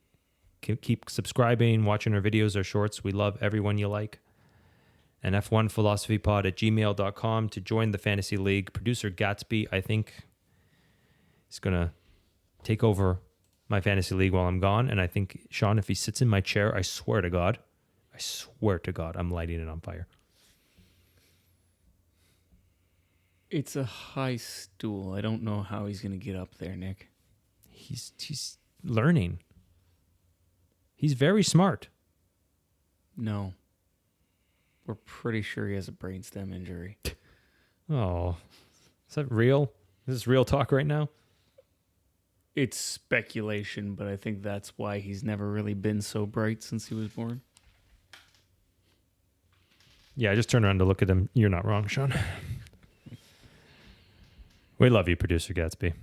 Keep subscribing, watching our videos, our shorts. We love everyone you like. And F1philosophypod at gmail.com to join the Fantasy League. Producer Gatsby, I think, is going to take over my Fantasy League while I'm gone. And I think, Sean, if he sits in my chair, I swear to God, I'm lighting it on fire. It's a high stool. I don't know how he's going to get up there, Nick. He's learning. He's very smart. No. We're pretty sure he has a brainstem injury. Oh, is that real? Is this real talk right now? It's speculation, but I think that's why he's never really been so bright since he was born. Yeah, I just turned around to look at him. You're not wrong, Sean. We love you, Producer Gatsby.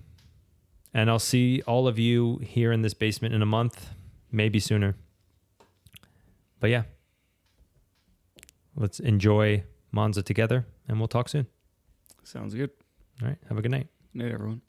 And I'll see all of you here in this basement in a month, maybe sooner. But yeah, let's enjoy Monza together, and we'll talk soon. Sounds good. All right, have a good night. Good night, everyone.